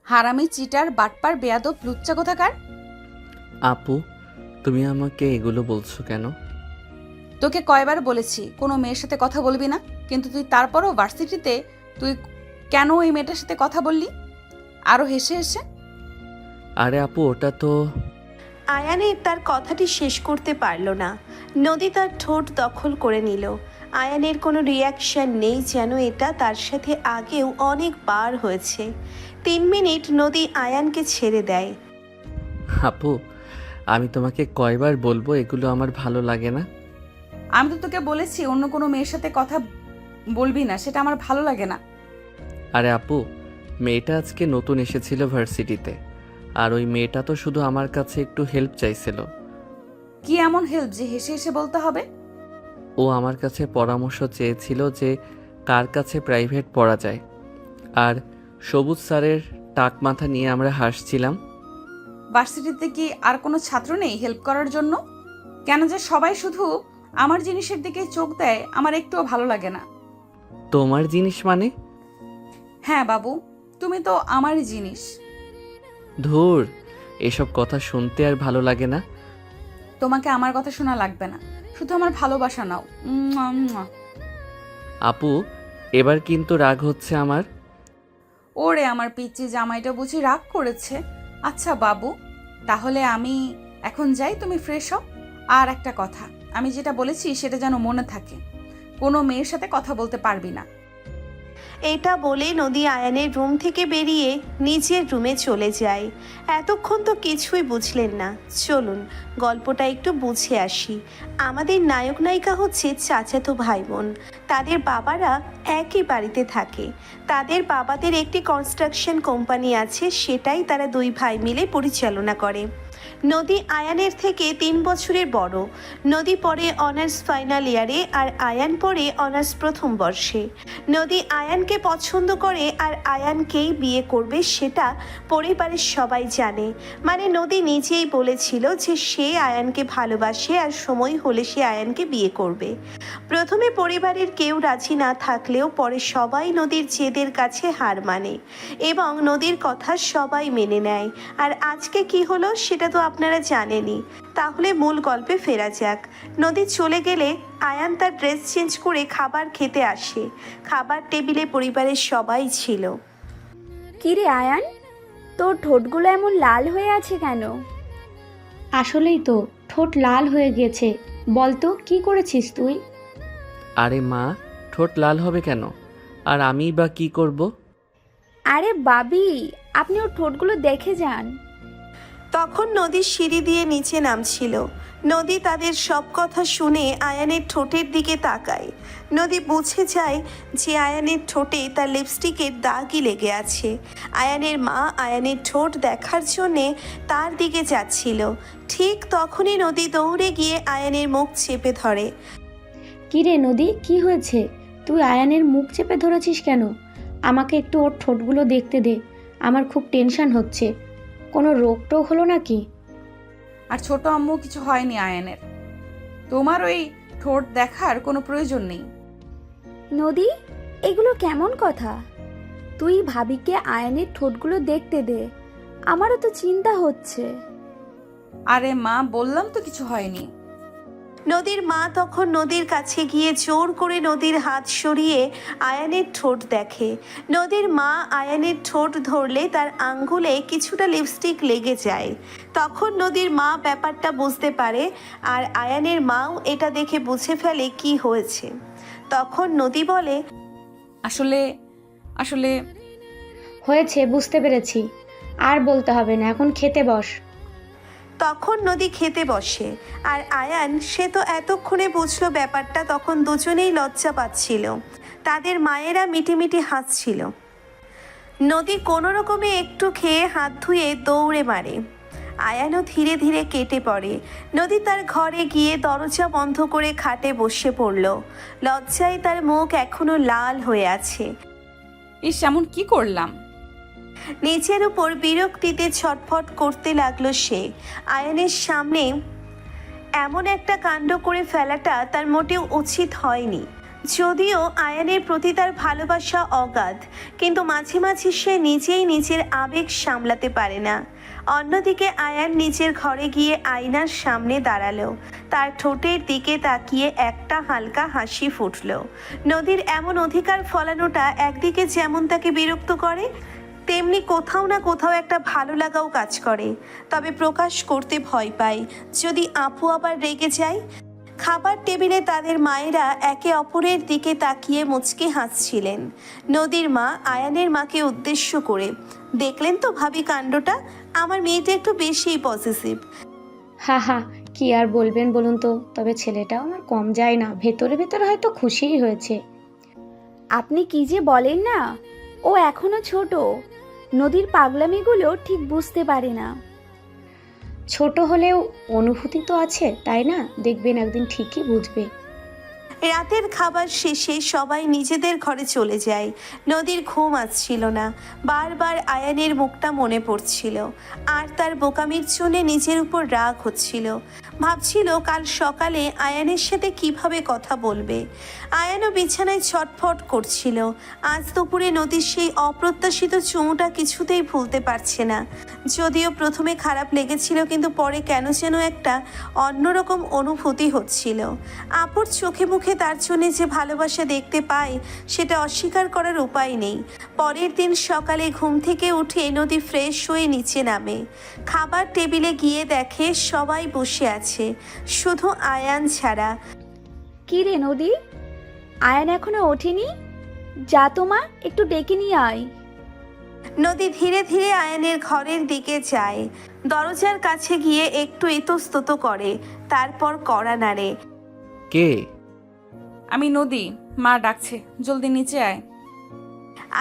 হারামি, চিটার, বাটপার, বেয়াদব, লুচ্চা কোথাকার। আপু, তুমি আমাকে এগুলো বলছো কেন? তোকে কয়বার বলেছি কোনো মেয়ের সাথে কথা বলবি না, কিন্তু তুই তারপরও ভার্সিটিতে তুই কেন ওই মেয়েটার সাথে কথা বললি? আরো হেসে হেসে। আরে আপু, ওটা তো... আয়ানের তার কথাটি শেষ করতে পারল না। নদী তার ঠোঁট দখল করে নিল। আয়ানের কোনো রিয়াকশন নেই, যেন এটা তার সাথে আগেও অনেকবার হয়েছে। 3 মিনিট নদী আয়ানকে ছেড়ে দেয়। আপু, আমি তোমাকে কয়বার বলবো এগুলো আমার ভালো লাগে না? আমি তো তোকে বলেছি অন্য কোনো মেয়ের সাথে কথা বলবি না, সেটা আমার ভালো লাগে না। আরে আপু, মেয়েটা আজকে নতুন এসেছিল ভার্সিটিতে, আর ওই মেয়েটা তো শুধু আমার কাছে একটু হেল্প চাইছিল। কি এমন হেল্প যে হেসে হেসে বলতে হবে? ও আমার কাছে পরামর্শ চেয়েছিল যে কার কাছে প্রাইভেট পড়া যায়, আর সবুজ স্যারের টাক মাথা নিয়ে আমরা হাসছিলাম। ভার্সিটিতে কি আর কোনো ছাত্র নেই হেল্প করার জন্য? কেন যে সবাই শুধু আমার জিনিসের দিকে চোখ দেয়, আমার একটুও ভালো লাগে না। তোমার জিনিস মানে? হ্যাঁ বাবু, তুমি তো আমারই জিনিস। ধুর, এসব কথা শুনতে আর ভালো লাগে না। তোমাকে আমার কথা শোনা লাগবে না, শুধু আমার ভালোবাসা নাও। মুয়া, মুয়া। আপু, এবার কিন্তু রাগ হচ্ছে আমার। ওরে আমার পিচ্চি জামাইটা বুঝি রাগ করেছে। আচ্ছা বাবু, তাহলে আমি এখন যাই, তুমি ফ্রেশ হও। আর একটা কথা, আমি যেটা বলেছি সেটা যেন মনে থাকে, কোনো মেয়ের সাথে কথা বলতে পারবি না। এটা বলে নদী আয়ানের রুম থেকে বেরিয়ে নিজের রুমে চলে যায়। এতক্ষণ তো কিছুই বুঝলেন না। চলুন গল্পটা একটু বুঝে আসি। আমাদের নায়ক নায়িকা হচ্ছে চাচাতো ভাই বোন। তাদের বাবারা একই বাড়িতে থাকে। তাদের বাবাদের একটি কনস্ট্রাকশন কোম্পানি আছে, সেটাই তারা 2 ভাই মিলে পরিচালনা করে। নদী আয়ানের থেকে 3 বছরের বড়। নদী পড়ে অনার্স ফাইনাল ইয়ারে, আর আয়ান পড়ে অনার্স প্রথম বর্ষে। নদী আয়ানকে পছন্দ করে আর আয়ানকেই বিয়ে করবে, সেটা পরিবারের সবাই জানে। মানে নদী নিজেই বলেছিল যে সে আয়ানকে ভালোবাসে আর সময় হলে সে আয়ানকে বিয়ে করবে। প্রথমে পরিবারের কেউ রাজি না থাকলেও পরে সবাই নদীর জেদের কাছে হার মানে এবং নদীর কথা সবাই মেনে নেয়। আর আজকে কি হলো সেটা তো আপনারা জানেনই। তাহলে মূল গল্পে ফেরা যাক। নদী চলে গেলে আয়ান তার ড্রেস চেঞ্জ করে খাবার খেতে আসে। খাবার টেবিলে পরিবারের সবাই ছিল। কিরে আয়ান, তোর ঠোঁটগুলো এমন লাল হয়ে আছে কেন? আসলেই তো ঠোঁট লাল হয়ে গেছে। বলতো কি করেছিস তুই? আরে মা, ঠোঁট লাল হবে কেন? আর আমি বা কি করব? আরে বাবি, আপনি ওর ঠোঁটগুলো দেখে যান। তখন নদী সিঁড়ি দিয়ে নিচে নামছিল। নদী তাদের সব কথা শুনে আয়ানের ঠোঁটের দিকে তাকায়। নদী বুঝে যায় যে আয়ানের ঠোঁটে তার লিপস্টিকের দাগই লেগে আছে। আয়ানের মা আয়ানের ঠোঁট দেখার জন্যে তার দিকে যাচ্ছিল। ঠিক তখনই নদী দৌড়ে গিয়ে আয়ানের মুখ চেপে ধরে। কিরে নদী, কি হয়েছে? তুই আয়ানের মুখ চেপে ধরেছিস কেন? আমাকে একটু ওর ঠোঁটগুলো দেখতে দে, আমার খুব টেনশন হচ্ছে। কোনো রোগ টোগ হলো নাকি? আর ছোট আম্মু কিছু হয়নি আয়ানের, তোমার ওই ঠোঁট দেখার কোনো প্রয়োজন নেই। নদী, এগুলো কেমন কথা? তুই ভাবিকে আয়নের ঠোঁটগুলো দেখতে দে, আমারও তো চিন্তা হচ্ছে। আরে মা, বললাম তো কিছু হয়নি। নদীর মা তখন নদীর কাছে গিয়ে জোর করে নদীর হাত সরিয়ে আয়ানের ঠোঁট দেখে। নদীর মা আয়ানের ঠোঁট ধরলে তার আঙ্গুলে কিছুটা লিপস্টিক লেগে যায়। তখন নদীর মা ব্যাপারটা বুঝতে পারে, আর আয়ানের মাও এটা দেখে বুঝে ফেলে কি হয়েছে। তখন নদী বলে, আসলে আসলে হয়েছে, বুঝতে পেরেছি। আর বলতে হবে না, এখন খেতে বস। তখন নদী খেতে বসে। আর আয়ান, সে তো এতক্ষণে বুঝলো ব্যাপারটা। তখন দুজনেই লজ্জা পাচ্ছিল। তাদের মায়েরা মিটিমিটি হাসছিল। নদী কোনো রকমে একটু খেয়ে হাত ধুয়ে দৌড়ে মারে। আয়ানও ধীরে ধীরে কেটে পড়ে। নদী তার ঘরে গিয়ে দরজা বন্ধ করে খাটে বসে পড়ল। লজ্জায় তার মুখ এখনো লাল হয়ে আছে। ইস, এমন কি করলাম? নিচের উপর বিরক্তিতে ছটফট করতে লাগলো সে। আয়ানের সামনে এমন একটা কাণ্ড করে ফেলাটা তার মোটেও উচিত হয়নি। যদিও আয়ানের প্রতি তার ভালোবাসা অগাধ, কিন্তু মাঝে মাঝে সে নিজেই নিজের আবেগ সামলাতে পারে না। অন্যদিকে আয়ান নিজের ঘরে গিয়ে আয়নার সামনে দাঁড়ালো। তার ঠোঁটের দিকে তাকিয়ে একটা হালকা হাসি ফুটল। নদীর এমন অধিকার ফলানোটা একদিকে যেমন তাকে বিরক্ত করে, তেমনি কোথাও না কোথাও একটা ভালো লাগাও কাজ করে। তবে প্রকাশ করতে ভয় পায়, যদি আপু আবার রেগে যায়। খাবার টেবিলে তাদের মায়েরা একে অপরের দিকে তাকিয়ে মুচকি হাসছিলেন। নদীর মা আয়ানের মাকে উদ্দেশ্য করে, দেখলেন তো ভাবি কাণ্ডটা, আমার মেয়েটা একটু বেশিই পজিটিভ। হা হা, কি আর বলবেন বলুন তো। তবে ছেলেটাও আমার কম যায় না, ভেতরে ভেতরে হয়তো খুশিই হয়েছে। আপনি কি যে বলেন না, ও এখনো ছোট, নদীর পাগলামিগুলো ঠিক বুঝতে পারে না। ছোট হলেও অনুভূতি তো আছে, তাই না? দেখবেন একদিন ঠিকই বুঝবে। রাতের খাবার শেষে সবাই নিজেদের ঘরে চলে যায়। নদীর ঘুম আসছিল না, বারবার আয়ানের মুখটা মনে পড়ছিল, আর তার বোকামির জন্য নিজের উপর রাগ হচ্ছিল। ভাবছিল কাল সকালে আয়ানের সাথে কিভাবে কথা বলবে। আয়ানও বিছানায় ছটফট করছিল। আজ দুপুরে নদীর সেই অপ্রত্যাশিত চুমুটা কিছুতেই ভুলতে পারছে না। যদিও প্রথমে খারাপ লেগেছিল, কিন্তু পরে কেন যেন একটা অন্যরকম অনুভূতি হচ্ছিল। আপুর চোখে মুখে তার জন্য যে ভালোবাসা দেখতে পায়, সেটা অস্বীকার করার উপায় নেই। পরের দিন সকালে ঘুম থেকে উঠে নদী ফ্রেশ হয়ে নিচে নামে। খাবার টেবিলে গিয়ে দেখে সবাই বসে আছে, শুধু আয়ান ছাড়া। কি রে নদী, আয়ান এখনো ওঠেনি? যা তো মা, একটু ডেকে নিয়ে আয়। নদী ধীরে ধীরে আয়ানের ঘরের দিকে যায়। দরজার কাছে গিয়ে একটু ইতস্তত করে, তারপর কড়া নাড়ে। কে? আমি নদী, মা ডাকছে, জলদি নিচে আয়।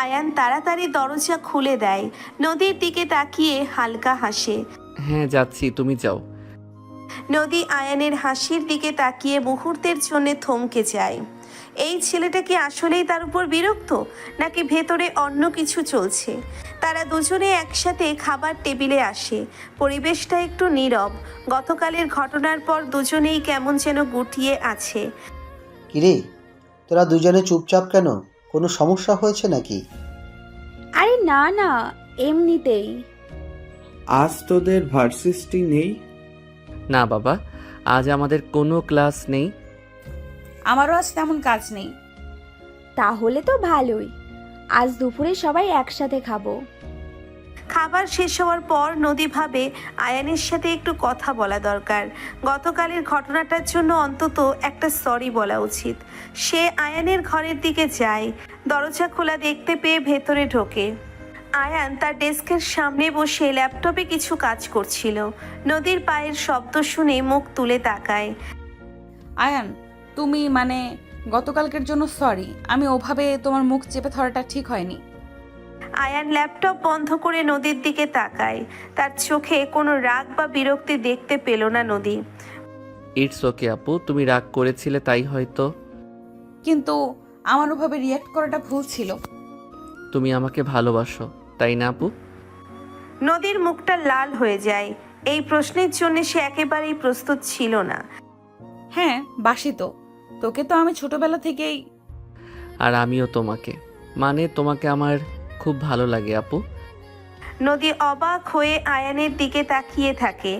আয়ান তাড়াতাড়ি দরজা খুলে দেয়। নদীর দিকে তাকিয়ে হালকা হাসে। হ্যাঁ যাচ্ছি, তুমি যাও। নদী আয়ানের হাসির দিকে তাকিয়ে মুহূর্তের জন্য থমকে যায়। এই ছেলেটা কি আসলেই তার উপর বিরক্ত, নাকি ভেতরে অন্য কিছু চলছে? তারা দুজনে একসাথে খাবার টেবিলে আসে। পরিবেশটা একটু নীরব। গতকালের ঘটনার পর দুজনেই কেমন যেন গুটিয়ে আছে। কিরে, তোরা দুজনে চুপচাপ কেন? কোনো সমস্যা হয়েছে নাকি? আরে না না, এমনিতেই। আজ তোদের ভার্সিটি নেই? না বাবা, আজ আমাদের কোনো ক্লাস নেই। আমারও আজ তেমন কাজ নেই। তাহলে তো ভালোই, আজ দুপুরে সবাই একসাথে খাবো। খাবার শেষ হওয়ার পর নদী ভাবে আয়ানের সাথে একটু কথা বলা দরকার। গতকালের ঘটনাটার জন্য অন্তত একটা সরি বলা উচিত। সে আয়ানের ঘরের দিকে যায়। দরজা খোলা দেখতে পেয়ে ভেতরে ঢোকে। আয়ান তার ডেস্কের সামনে বসে ল্যাপটপে কিছু কাজ করছিল। নদীর পায়ের শব্দ শুনে মুখ তুলে তাকায়। আয়ান, তুমি মানে গতকালকের জন্য সরি। আমি ওভাবে তোমার মুখ চেপে ধরাটা ঠিক হয়নি। আয়ান ল্যাপটপ বন্ধ করে নদীর দিকে তাকায়। তার চোখে কোনো রাগ বা বিরক্তি দেখতে পেল না নদী। ইটস ওকে আপু, তুমি রাগ করেছিলে তাই হয়তো। কিন্তু আমার ওভাবে রিয়্যাক্ট করাটা ভুল ছিল। তুমি আমাকে ভালোবাসো, তাই না আপু? নদীর মুখটা লাল হয়ে যায়। এই প্রশ্নের জন্য সে একেবারেই প্রস্তুত ছিল না। হ্যাঁ, বাসি তো। তোকে তো আমি ছোটবেলা থেকেই। আর আমিও তোমাকে, মানে তোমাকে আমার খুব ভালো লাগে আপু। নদী অবাক হয়ে আয়ানের দিকে তাকিয়ে থাকে।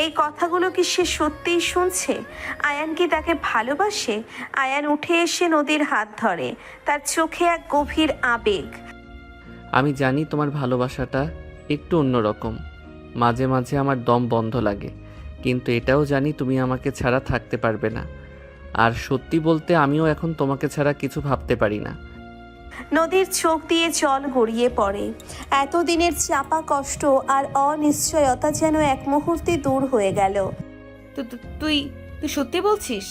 এই কথাগুলো কি সে সত্যিই শুনছে? আয়ান কি তাকে ভালোবাসে? আয়ান উঠে এসে নদীর হাত ধরে। তার চোখে এক গভীর আবেগ। আমি জানি তোমার ভালোবাসাটা একটু অন্যরকম, মাঝে মাঝে আমার দম বন্ধ লাগে, কিন্তু এটাও জানি তুমি আমাকে ছাড়া থাকতে পারবে না। আর সত্যি বলতে আমিও এখন তোমাকে ছাড়া কিছু ভাবতে পারি না। নদীর চোখ দিয়ে জল গড়িয়ে পড়ে। এতদিনের চাপা কষ্ট আর অনিশ্চয়তা যেন এক মুহূর্তে দূর হয়ে গেল। তুই তুই সত্যি বলছিস?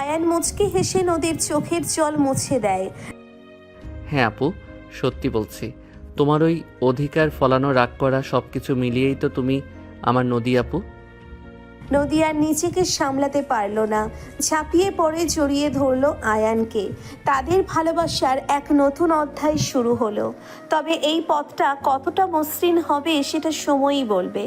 আয়ান মুচকি হেসে নদীর চোখের জল মুছে দেয়। হ্যাঁ আপু, সত্যি বলছি। তোমার ওই অধিকার ফলানো, রাগ করা সব কিছু মিলিয়েই তো তুমি আমার নদী আপু। নদী আর নিজেকে সামলাতে পারল না, ঝাঁপিয়ে পড়ে জড়িয়ে ধরলো আয়ানকে। তাদের ভালোবাসার এক নতুন অধ্যায় শুরু হলো। তবে এই পথটা কতটা মসৃণ হবে সেটা সময়ই বলবে।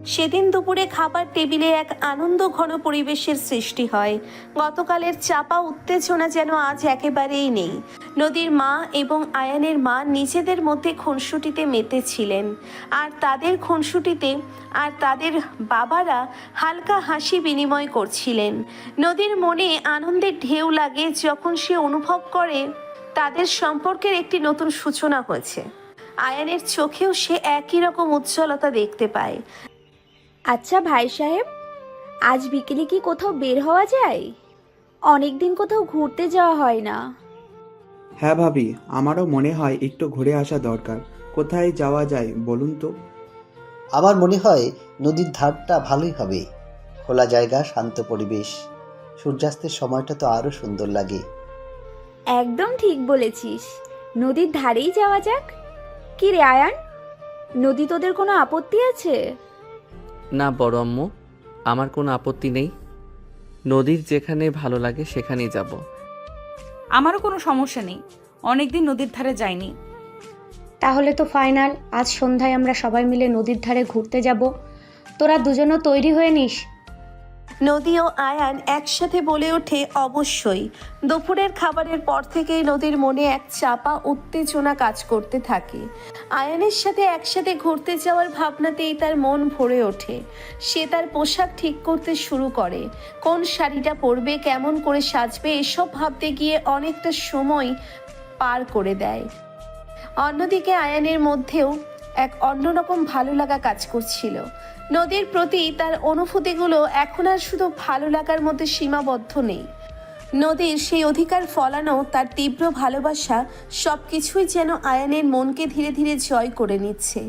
সেদিন দুপুরে খাবার টেবিলে এক আনন্দ ঘন পরিবেশের সৃষ্টি হয়। গতকালের চাপা উত্তেজনা যেন আজ একেবারেই নেই। নদীর মা এবং আয়ানের মা নিজেদের মধ্যে খুনসুটিতে মেতেছিলেন, আর তাদের বাবারা হালকা হাসি বিনিময় করছিলেন। নদীর মনে আনন্দের ঢেউ লাগে যখন সে অনুভব করে তাদের সম্পর্কের একটি নতুন সূচনা হয়েছে। আয়ানের চোখেও সে একই রকম উজ্জ্বলতা দেখতে পায়। আচ্ছা ভাই সাহেব, আজ বিকেলে কি কোথাও বের হওয়া যায়? অনেক দিন কোথাও ঘুরতে যাওয়া হয় না। হ্যাঁ ভাবি, আমারও মনে হয় একটু ঘুরে আসা দরকার। কোথায় যাওয়া যায় বলুন তো? আমার মনে হয় নদীর ধারটা ভালোই হবে। খোলা জায়গা, শান্ত পরিবেশ, সূর্যাস্তের সময়টা তো আরও সুন্দর লাগে। একদম ঠিক বলেছিস, নদীর ধারেই যাওয়া যাক। কি রে আয়ান, নদী তোদের কোনো আপত্তি আছে? না বড় আম্মু, আমার কোনো আপত্তি নেই। নদীর যেখানে ভালো লাগে সেখানেই যাব। আমারও কোনো সমস্যা নেই, অনেকদিন নদীর ধারে যাইনি। তাহলে তো ফাইনাল, আজ সন্ধ্যায় আমরা সবাই মিলে নদীর ধারে ঘুরতে যাব। তোরা দুজনও তৈরি হয়ে নিস। নদী ও আয়ান একসাথে বলে ওঠে অবশ্যই। দুপুরের খাবারের পর থেকেই নদীর মনে এক চাপা উত্তেজনা কাজ করতে থাকে। আয়ানের সাথে একসাথে ঘুরতে যাওয়ার ভাবনাতেই তার মন ভরে ওঠে। সে তার পোশাক ঠিক করতে শুরু করে। কোন শাড়িটা পরবে, কেমন করে সাজবে, এসব ভাবতে গিয়ে অনেকটা সময় পার করে দেয়। অন্যদিকে আয়ানের মধ্যেও এক অন্যরকম ভালো লাগা কাজ করছিল। নদীর প্রতি তার অনুভূতিগুলো এখন আর শুধু ভালো লাগার মধ্যে সীমাবদ্ধ নেই। নদীর সেই অধিকার ফলানো তার তীব্র ভালোবাসা সবকিছুই যেন আয়ানের মনকে ধীরে ধীরে জয় করে নিচ্ছে।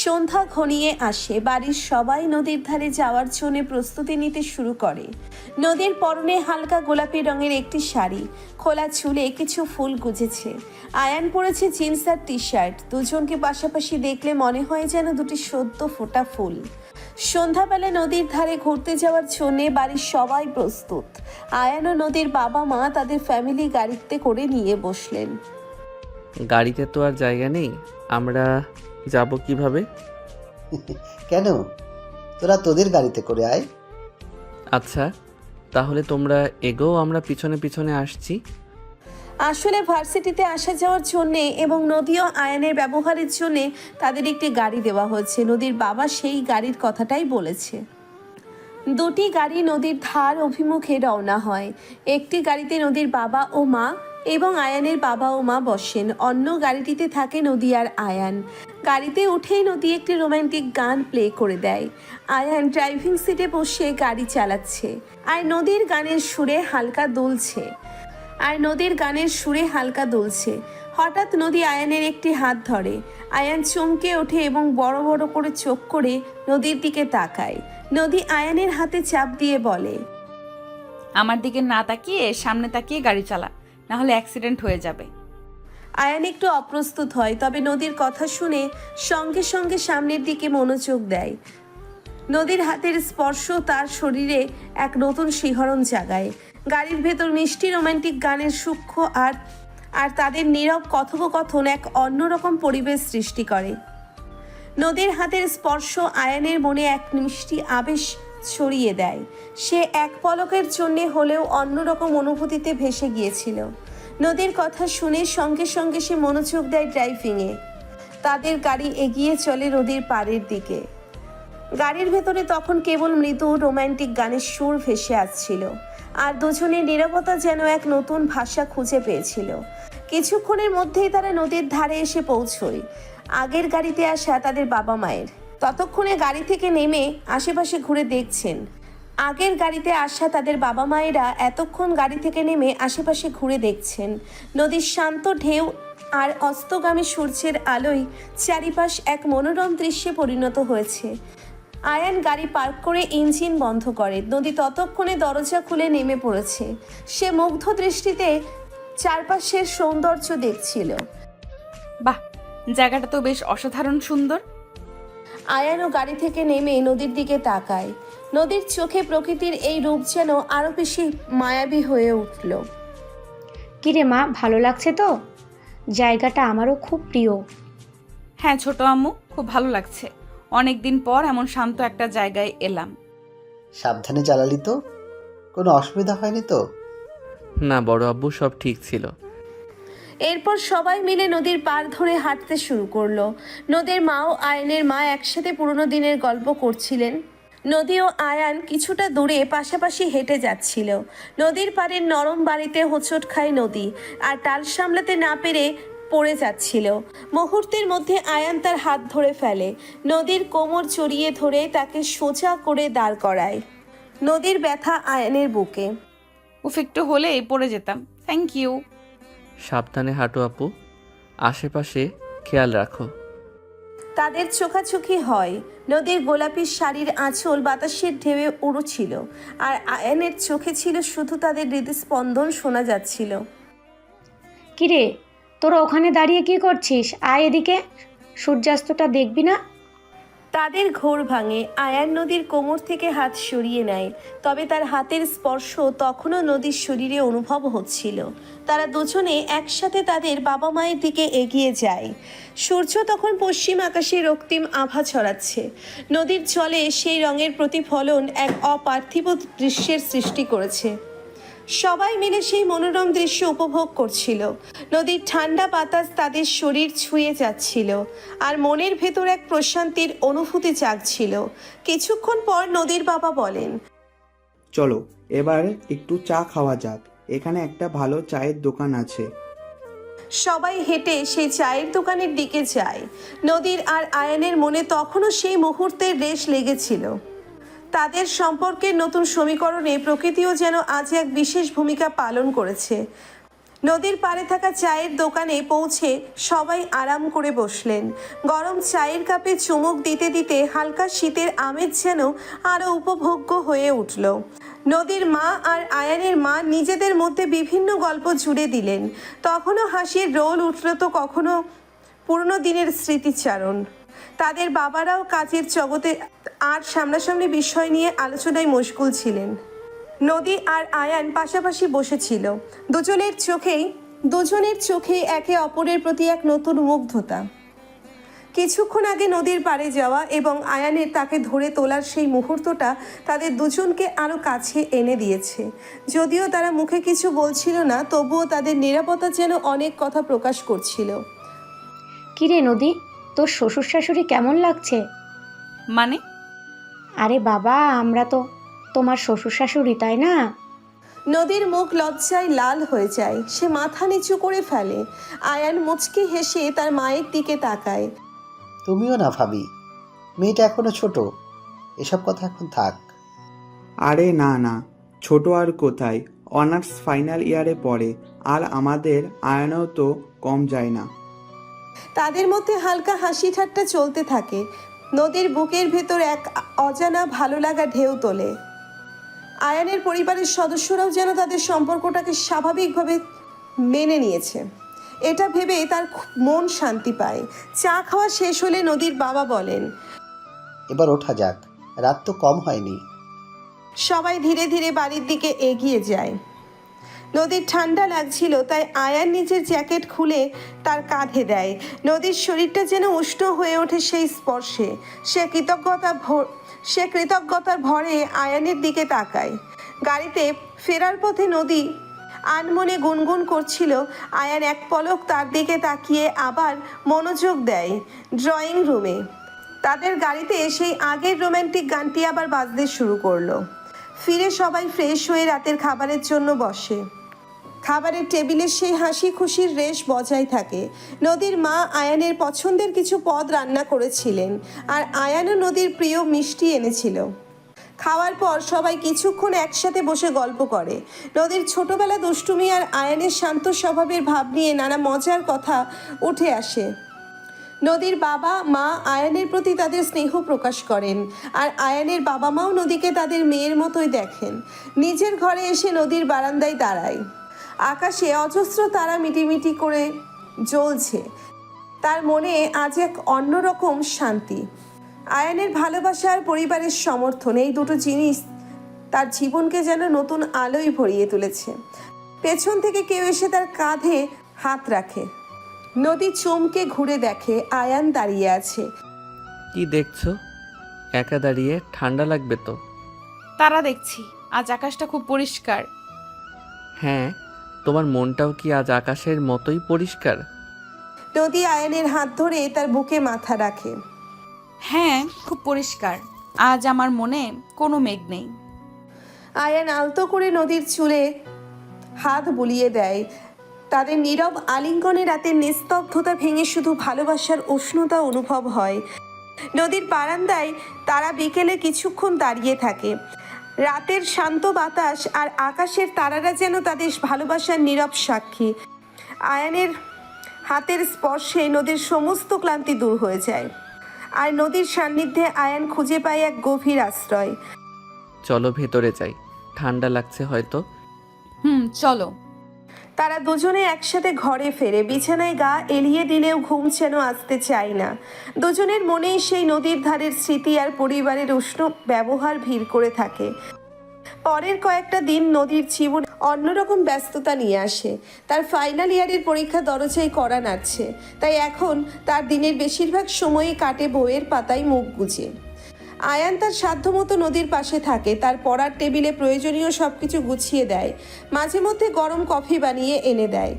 সন্ধ্যা ঘনিয়ে আসে, বাড়ির সবাই নদীর ধারে যাওয়ার জন্য প্রস্তুতি নিতে শুরু করে। নদীর পরনে হালকা গোলাপি রঙের একটি শাড়ি, খোলা চুলে কিছু ফুল গুজেছে। আয়ান পরেছে জিন্স আর টি শার্ট। দুজনকে পাশাপাশি দেখলে মনে হয় যেন দুটি সদ্য ফোটা ফুল। সন্ধ্যাবেলা নদীর ধারে ঘুরতে যাওয়ার জন্যে বাড়ির সবাই প্রস্তুত। আয়ান ও নদীর বাবা মা তাদের ফ্যামিলি গাড়িতে করে নিয়ে বসলেন। গাড়িতে তো আর জায়গা নেই, আমরা যাব কিভাবে? কেন, তোরা তোদের গাড়িতে করে আয়। আচ্ছা তাহলে তোমরা এগোও, আমরা পিছনে পিছনে আসছি। আসলে ভার্সিটিতে আসা যাওয়ার জন্যে এবং নদী ও আয়ানের ব্যবহারের জন্যে তাদের একটি গাড়ি দেওয়া হয়েছে। নদীর বাবা সেই গাড়ির কথাটাই বলেছে। দুটি গাড়ি নদীর ধার অভিমুখে রওনা হয়। একটি গাড়িতে নদীর বাবা ও মা এবং আয়ানের বাবা ও মা বসেন। অন্য গাড়িটিতে থাকে নদী আর আয়ান। গাড়িতে উঠেই নদী একটি রোমান্টিক গান প্লে করে দেয়। আয়ান ড্রাইভিং সিটে বসে গাড়ি চালাচ্ছে আর নদীর গানের সুরে হালকা দুলছে। হঠাৎ নদী আয়ানের একটি হাত ধরে। আয়ান চমকে ওঠে এবং বড় বড় করে চোখ করে নদীর দিকে তাকায়। নদী আয়ানের হাতে চাপ দিয়ে বলে, আমার দিকে না তাকিয়ে সামনে তাকিয়ে গাড়ি চালা, না হলে অ্যাক্সিডেন্ট হয়ে যাবে। আয়ান একটু অপ্রস্তুত হয়, তবে নদীর কথা শুনে সঙ্গে সঙ্গে সামনের দিকে মনোযোগ দেয়। নদীর হাতের স্পর্শ তার শরীরে এক নতুন শিহরণ জাগায়। গাড়ির ভেতর মিষ্টি রোমান্টিক গানের সূক্ষ্ম আর তাদের নীরব কথোপকথন এক অন্যরকম পরিবেশ সৃষ্টি করে। নদীর হাতের স্পর্শ আয়ানের মনে এক মিষ্টি আবেশ ছড়িয়ে দেয়। সে এক পলকের জন্যে হলেও অন্যরকম অনুভূতিতে ভেসে গিয়েছিল। নদীর কথা শুনে সঙ্গে সঙ্গে সে মনোযোগ দেয় ড্রাইভিংয়ে। তাদের গাড়ি এগিয়ে চলে নদীর পাড়ের দিকে। গাড়ির ভেতরে তখন কেবল মৃদু রোমান্টিক গানের সুর ভেসে আসছিল, আর দুজনের নীরবতা যেন এক নতুন ভাষা খুঁজে পেয়েছিল। কিছুক্ষণের মধ্যেই তারা নদীর ধারে এসে পৌঁছয়। আগের গাড়িতে আসা তাদের বাবা মায়ের ততক্ষণে গাড়ি থেকে নেমে আশেপাশে ঘুরে দেখছেন। আগের গাড়িতে আসা তাদের বাবা মায়েরা এতক্ষণ গাড়ি থেকে নেমে আশেপাশে ঘুরে দেখছেন। নদীর শান্ত ঢেউ আর অস্তগামী সূর্যের আলোয় চারিপাশ এক মনোরম দৃশ্যে পরিণত হয়েছে। আয়ান গাড়ি পার্ক করে ইঞ্জিন বন্ধ করে। নদী ততক্ষণে দরজা খুলে নেমে পড়েছে। সে মুগ্ধ দৃষ্টিতে চারপাশের সৌন্দর্য দেখছিল। বাহ, জায়গাটা তো বেশ অসাধারণ সুন্দর। আয়ানও গাড়ি থেকে নেমে নদীর দিকে তাকায়। নদীর চোখে প্রকৃতির এই রূপ যেন আরো বেশি মায়াবী হয়ে উঠল। কিরে মা, ভালো লাগছে তো? জায়গাটা আমারও খুব প্রিয়। হ্যাঁ ছোট আম্মু, খুব ভালো লাগছে। অনেক দিন পর এমন শান্ত একটা জায়গায় এলাম। সাবধানে চালালি তো? কোনো অসুবিধা হয়নি তো? না বড় আব্বু, সব ঠিক ছিল। এরপর সবাই মিলে নদীর পাড় ধরে হাঁটতে শুরু করলো। নদীর মা ও আয়ানের মা একসাথে পুরনো দিনের গল্প করছিলেন। নদী ও আয়ান কিছুটা দূরে পাশাপাশি হেঁটে যাচ্ছিল। নদীর পাড়ের নরম বাড়িতে হোঁচট খায় নদী, আর টাল সামলাতে না পেরে পড়ে যাচ্ছিল। মুহূর্তের মধ্যে আয়ান তার হাত ধরে ফেলে, নদীর কোমর জড়িয়ে ধরে তাকে সোজা করে দাঁড় করায়। নদীর ব্যথা আয়ানের বুকে। উফ, একটু হলেই পড়ে যেতাম। Thank you. সাবধানে হাঁটো আপু, আশেপাশে খেয়াল রাখো। তাদের চোখাচোখি হয়। নদীর গোলাপি শাড়ির আঁচল বাতাসের ঢেউয়ে উড়ছিল, আর আয়ানের চোখে ছিল শুধু তাদের হৃদস্পন্দন শোনা যাচ্ছিল। কিরে, তোরা ওখানে দাঁড়িয়ে কি করছিস? আয় এদিকে, সূর্যাস্তটা দেখবি না? তাদের ঘোর ভাঙে। আয়ান নদীর কোমর থেকে হাত সরিয়ে নেয়, তবে তার হাতের স্পর্শ তখনও নদীর শরীরে অনুভব হচ্ছিল। তারা দুজনে একসাথে তাদের বাবা মায়ের দিকে এগিয়ে যায়। সূর্য তখন পশ্চিম আকাশে রক্তিম আভা ছড়াচ্ছে। নদীর জলে সেই রঙের প্রতিফলন এক অপার্থিব দৃশ্যের সৃষ্টি করেছে। সবাই মিলে সেই মনোরম দৃশ্য উপভোগ করছিল। নদীর ঠান্ডা বাতাস তাদের শরীর ছুঁয়ে যাচ্ছিল, আর মনের ভেতর এক প্রশান্তির অনুভূতি জাগছিল। কিছুক্ষণ পর নদীর বাবা বলেন, চলো এবার একটু চা খাওয়া যাক, এখানে একটা ভালো চায়ের দোকান আছে। সবাই হেঁটে সেই চায়ের দোকানের দিকে যায়। নদীর আর আয়ানের মনে তখনও সেই মুহূর্তের রেশ লেগেছিল। তাদের সম্পর্কের নতুন সমীকরণে প্রকৃতিও যেন আজ এক বিশেষ ভূমিকা পালন করেছে। নদীর পাড়ে থাকা চায়ের দোকানে পৌঁছে সবাই আরাম করে বসলেন। গরম চায়ের কাপে চুমুক দিতে দিতে হালকা শীতের আমেজ যেন আরও উপভোগ্য হয়ে উঠল। নদীর মা আর আয়ানের মা নিজেদের মধ্যে বিভিন্ন গল্প জুড়ে দিলেন। তখনও হাসির রোল উঠল, তো কখনো পুরনো দিনের স্মৃতিচারণ। তাদের বাবারাও কাজের জগতে আর সামনাসামনি বিষয় নিয়ে আলোচনায় মশগুল ছিলেন। নদী আর আয়ান পাশাপাশি বসেছিল। দুজনের চোখেই একে অপরের প্রতি এক নতুন মুগ্ধতা। কিছুক্ষণ আগে নদীর পাড়ে যাওয়া এবং আয়ানের তাকে ধরে তোলার সেই মুহূর্তটা তাদের দুজনকে আরও কাছে এনে দিয়েছে। যদিও তারা মুখে কিছু বলছিল না, তবুও তাদের নিরাপত্তা যেন অনেক কথা প্রকাশ করছিল। কিরে নদী, তোর শ্বশুর শাশুড়ি কেমন লাগছে? মানে? আরে বাবা, আমরা তো তোমার শ্বশুর শাশুড়ি, তাই না? নদীর মুখ লজ্জায় লাল হয়ে যায়, সে মাথা নিচু করে ফেলে। আয়ান মুচকি হেসে তার মায়ের দিকে তাকায়। তুমিও না ভাবি, মেয়েটা এখনো ছোট, এসব কথা এখন থাক। আরে না না, ছোট আর কোথায়, অনার্স ফাইনাল ইয়ারে পড়ে, আর আমাদের আয়নও তো কম যায় না। তাদের মধ্যে হালকা হাসি ঠাট্টা চলতে থাকে। নদীর বুকের ভেতর এক অজানা ভালো লাগা ঢেউ তোলে। আয়ানের পরিবারের সদস্যরাও যেন তাদের সম্পর্কটাকে স্বাভাবিকভাবে মেনে নিয়েছে, এটা ভেবে তার মন শান্তি পায়। চা খাওয়া শেষ হলে নদীর বাবা বলেন, এবার ওঠা যাক, রাত তো কম হয়নি। সবাই ধীরে ধীরে বাড়ির দিকে এগিয়ে যায়। নদীর ঠান্ডা লাগছিল, তাই আয়ান নিজের জ্যাকেট খুলে তার কাঁধে দেয়। নদীর শরীরটা যেন উষ্ণ হয়ে ওঠে সেই স্পর্শে। সে কৃতজ্ঞতার ভরে আয়ানের দিকে তাকায়। গাড়িতে ফেরার পথে নদী আনমনে গুনগুন করছিল। আয়ান এক পলক তার দিকে তাকিয়ে আবার মনোযোগ দেয় ড্রয়িং রুমে। তাদের গাড়িতে সেই আগের রোম্যান্টিক গানটি আবার বাজতে শুরু করলো। ফিরে সবাই ফ্রেশ হয়ে রাতের খাবারের জন্য বসে। খাবারের টেবিলে সেই হাসি খুশির রেশ বজায় থাকে। নদীর মা আয়ানের পছন্দের কিছু পদ রান্না করেছিলেন, আর আয়ানও নদীর প্রিয় মিষ্টি এনেছিল। খাওয়ার পর সবাই কিছুক্ষণ একসাথে বসে গল্প করে। নদীর ছোটবেলা দুষ্টুমি আর আয়ানের শান্ত স্বভাবের ভাব নিয়ে নানা মজার কথা উঠে আসে। নদীর বাবা মা আয়ানের প্রতি তাদের স্নেহ প্রকাশ করেন, আর আয়ানের বাবা মাও নদীকে তাদের মেয়ের মতোই দেখেন। নিজের ঘরে এসে নদীর বারান্দায় দাঁড়ায়। আকাশে অজস্র তারা মিটিমিটি করে জ্বলছে। তার মনে আজ এক অন্যরকম শান্তি। আয়ানের ভালোবাসা আর পরিবারের সমর্থন, এই দুটো জিনিস তার জীবনকে যেন নতুন আলোয় ভরিয়ে তুলেছে। পেছন থেকে কেউ এসে তার কাঁধে হাত রাখে। নদী চমকে ঘুরে দেখে আয়ান দাঁড়িয়ে আছে। কি দেখছো? একা দাঁড়িয়ে? ঠান্ডা লাগবে তো। তারা দেখছি, আজ আকাশটা খুব পরিষ্কার। হ্যাঁ, তোমার মনটাও কি আজ আকাশের মতোই পরিষ্কার? নদী আয়ানের হাত ধরে তার বুকে মাথা রাখে। হ্যাঁ, খুব পরিষ্কার। আজ আমার মনে কোনো মেঘ নেই। আয়ান আলতো করে নদীর চুলে হাত বুলিয়ে দেয়। তাদের নীরব আলিঙ্গনে রাতের নিস্তব্ধতা ভেঙে শুধু ভালোবাসার উষ্ণতা অনুভব হয়। নদীর বারান্দায় তারা বিকেলে কিছুক্ষণ দাঁড়িয়ে থাকে। রাতের শান্ত বাতাস আর আকাশের তারারা যেন তাদের ভালোবাসার নীরব সাক্ষী। আয়ানের হাতের স্পর্শে নদীর সমস্ত ক্লান্তি দূর হয়ে যায়, আর নদীর সান্নিধ্যে আয়ান খুঁজে পায় এক গভীর আশ্রয়। চলো ভেতরে যাই, ঠান্ডা লাগছে হয়তো। চলো। তারা দুজনে একসাথে ঘরে ফেরে। বিছানায় গা এলিয়ে দিলেও ঘুম যেন আসতে চায় না। দুজনের মনেই সেই নদীর ধারের স্মৃতি আর পরিবারের উষ্ণ ব্যবহার ভিড় করে থাকে। পরের কয়েকটা দিন নদীর জীবন অন্যরকম ব্যস্ততা নিয়ে আসে। তার ফাইনাল ইয়ারের পরীক্ষা দরজায় কড়া নাড়ছে, তাই এখন তার দিনের বেশিরভাগ সময়ই কাটে বইয়ের পাতায় মুখ গুজে। আয়ান তার সাধ্যমতো নদীর পাশে থাকে, তার পড়ার টেবিলে প্রয়োজনীয় সবকিছু গুছিয়ে দেয়, মাঝে মধ্যে গরম কফি বানিয়ে এনে দেয়।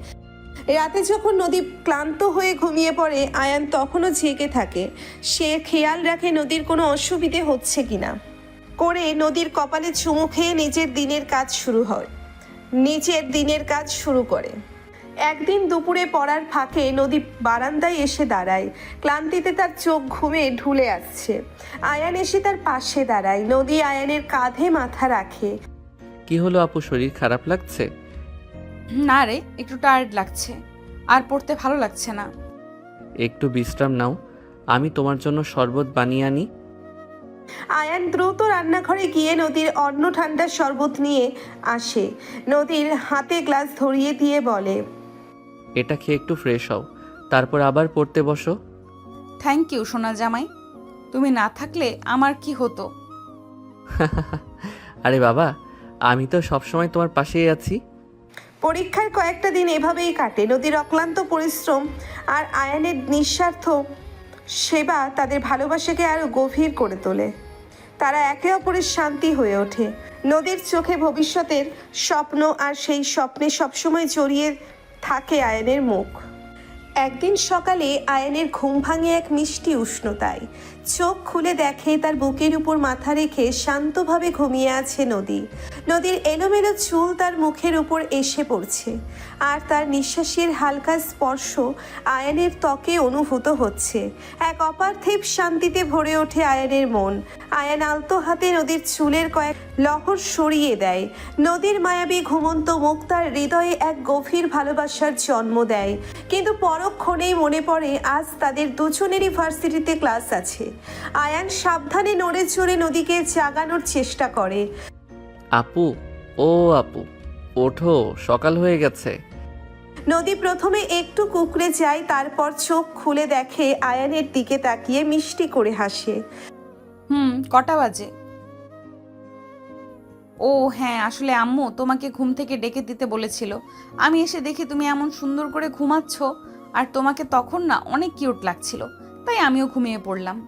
রাতে যখন নদী ক্লান্ত হয়ে ঘুমিয়ে পড়ে, আয়ান তখনও জেগে থাকে। সে খেয়াল রাখে নদীর কোনো অসুবিধে হচ্ছে কিনা। করে নদীর কপালে চুমু খেয়ে নিজের দিনের কাজ শুরু করে। একদিন দুপুরে পড়ার ফাঁকে নদী বারান্দায় এসে দাঁড়ায়। ক্লান্তিতে তার চোখ ঘুমে ঢুলে আসছে। আয়ান এসে তার পাশে দাঁড়ায়। নদী আয়ানের কাঁধে মাথা রাখে। কি হলো আপু, শরীর খারাপ লাগছে? না রে, একটু টায়ার্ড লাগছে, আর পড়তে ভালো লাগছে না। একটু বিশ্রাম নাও, আমি তোমার জন্য শরবত বানিয়ে আনি। আয়ান দ্রুত রান্নাঘরে গিয়ে নদীর অন্য ঠান্ডার শরবত নিয়ে আসে। নদীর হাতে গ্লাস ধরিয়ে দিয়ে বলে, এটা খেয়ে একটু ফ্রেশ হও, তারপর আবার পড়তে বসো। থ্যাংক ইউ সোনা জামাই, তুমি না থাকলে আমার কি হতো। আরে বাবা, আমি তো সবসময় তোমার পাশেই আছি। পরীক্ষার কয়েকটা দিন এভাবেই কাটে। নদীর অক্লান্ত পরিশ্রম আর আয়ানের নিঃস্বার্থ সেবা তাদের ভালোবাসাকে আরো গভীর করে তোলে। তারা একে অপরের শান্তি হয়ে ওঠে। নদীর চোখে ভবিষ্যতের স্বপ্ন, আর সেই স্বপ্নে সবসময় জড়িয়ে থাকে আয়ানের মুখ। একদিন সকালে আয়ানের ঘুম ভাঙে এক মিষ্টি উষ্ণতায়। চোখ খুলে দেখে তার বুকের উপর মাথা রেখে শান্তভাবে ঘুমিয়ে আছে নদী। নদীর এলোমেলো চুল তার মুখের উপর এসে পড়ছে, আর তার নিঃশ্বাসের হালকা স্পর্শ আয়ানের ত্বকে অনুভূত হচ্ছে। এক অপার্থিব শান্তিতে ভরে ওঠে আয়ানের মন। আয়ান আলতো হাতে নদীর চুলের কয়েক লহর সরিয়ে দেয়। নদীর মায়াবী ঘুমন্ত মুখ তার হৃদয়ে এক গভীর ভালোবাসার জন্ম দেয়। কিন্তু পরক্ষণেই মনে পড়ে আজ তাদের দুজনেরই ভার্সিটিতে ক্লাস আছে। আয়ান সাবধানে নড়ে চড়ে নদীকে জাগানোর চেষ্টা করে। আপু, ও আপু, ওঠো, সকাল হয়ে গেছে। নদী প্রথমে একটু কুঁকড়ে যায়, তারপর চোখ খুলে দেখে আয়ানের দিকে তাকিয়ে মিষ্টি করে হাসে। কটা বাজে? ও হ্যাঁ, আসলে আম্মু তোমাকে ঘুম থেকে ডেকে দিতে বলেছিল। আমি এসে দেখি তুমি এমন সুন্দর করে ঘুমাচ্ছ, আর তোমাকে তখন না অনেক কিউট লাগছিল, তাই আমিও ঘুমিয়ে পড়লাম।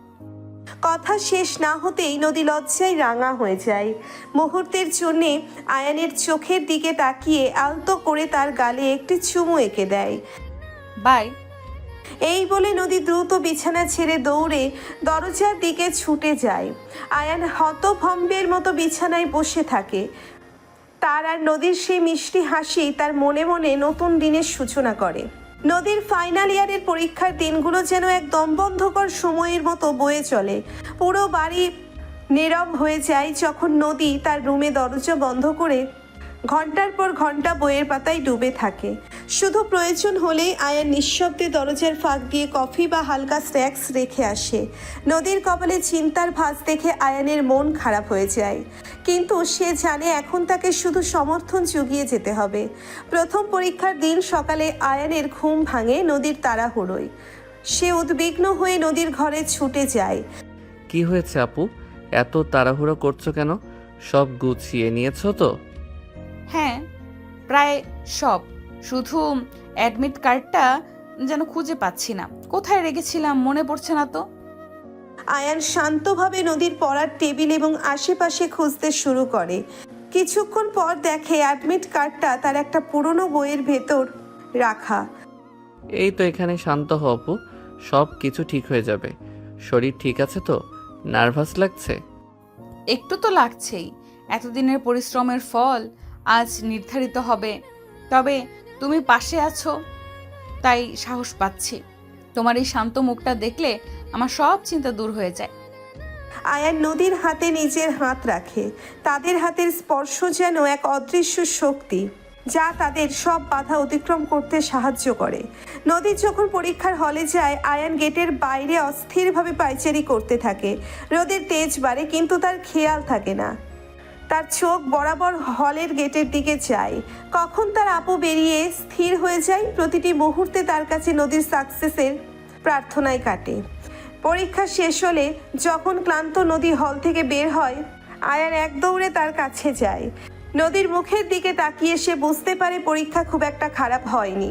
কথা শেষ না হতেই নদী লজ্জায় রাঙা হয়ে যায়। মুহূর্তের জন্যে আয়ানের চোখের দিকে তাকিয়ে আলতো করে তার গালে একটি চুমু এঁকে দেয়। বাই। এই বলে নদী দ্রুত বিছানা ছেড়ে দৌড়ে দরজার দিকে ছুটে যায়। আয়ান হতভম্বের মতো বিছানায় বসে থাকে। তার আর নদীর সেই মিষ্টি হাসি তার মনে মনে নতুন দিনের সূচনা করে। নদীর ফাইনাল ইয়ারের পরীক্ষার দিনগুলো যেন এক দমবন্ধকর সময়ের মতো বয়ে চলে। পুরো বাড়ি নীরব হয়ে যায় যখন নদী তার রুমে দরজা বন্ধ করে ঘন্টার পর ঘন্টা বইয়ের পাতায় ডুবে থাকে। শুধু প্রয়োজন হলেই আয়ান নিঃশব্দে দরজার ফাঁক দিয়ে কফি বা হালকা স্ন্যাক্স রেখে আসে। নদীর কপালে চিন্তার ভাঁজ দেখে আয়ানের মন খারাপ হয়ে যায়, কিন্তু সে জানে এখন তাকে শুধু সমর্থন জুগিয়ে যেতে হবে। প্রথম পরীক্ষার দিন সকালে আয়ানের ঘুম ভাঙে নদীর তাড়াহুড়োয়। সে উদ্বিগ্ন হয়ে নদীর ঘরে ছুটে যায়। কি হয়েছে আপু, এত তাড়াহুড়ো করছো কেন? সব গুছিয়ে নিয়েছো তো? হ্যাঁ, প্রায় সব, শুধু অ্যাডমিট কার্ডটা যেন খুঁজে পাচ্ছি না। কোথায় রেখেছিলাম মনে পড়ছে না তো। আয়ান শান্তভাবে নদীর পড়ার টেবিল এবং আশেপাশে খুঁজতে শুরু করে। কিছুক্ষণ পর দেখে অ্যাডমিট কার্ডটা তার একটা পুরনো বইয়ের ভেতর রাখা। এই তো এখানে শান্ত হও অপু, সব কিছু ঠিক হয়ে যাবে। শরীর ঠিক আছে তো? নার্ভাস লাগছে? একটু তো লাগছেই, এতদিনের পরিশ্রমের ফল আজ নির্ধারিত হবে। তবে তুমি পাশে আছো তাই সাহস পাচ্ছি। তোমার এই শান্ত মুখটা দেখলে আমার সব চিন্তা দূর হয়ে যায়। আয়ান নদীর হাতে নিজের হাত রাখে। তাদের হাতের স্পর্শ যেন এক অদৃশ্য শক্তি, যা তাদের সব বাধা অতিক্রম করতে সাহায্য করে। নদী যখন পরীক্ষার হলে যায়, আয়ান গেটের বাইরে অস্থিরভাবে পায়চারি করতে থাকে। রোদের তেজ বাড়ে, কিন্তু তার খেয়াল থাকে না। তার চোখ বরাবর হলের গেটের দিকে যায়। কখন তার আপু বেরিয়ে স্থির হয়ে যায়। প্রতিটি মুহূর্তে তার কাছে নদীর সাকসেসের প্রার্থনায় কাটে। পরীক্ষা শেষ হলে যখন ক্লান্ত নদী হল থেকে বের হয়, আয়ান এক দৌড়ে তার কাছে যায়। নদীর মুখের দিকে তাকিয়ে সে বুঝতে পারে পরীক্ষা খুব একটা খারাপ হয়নি।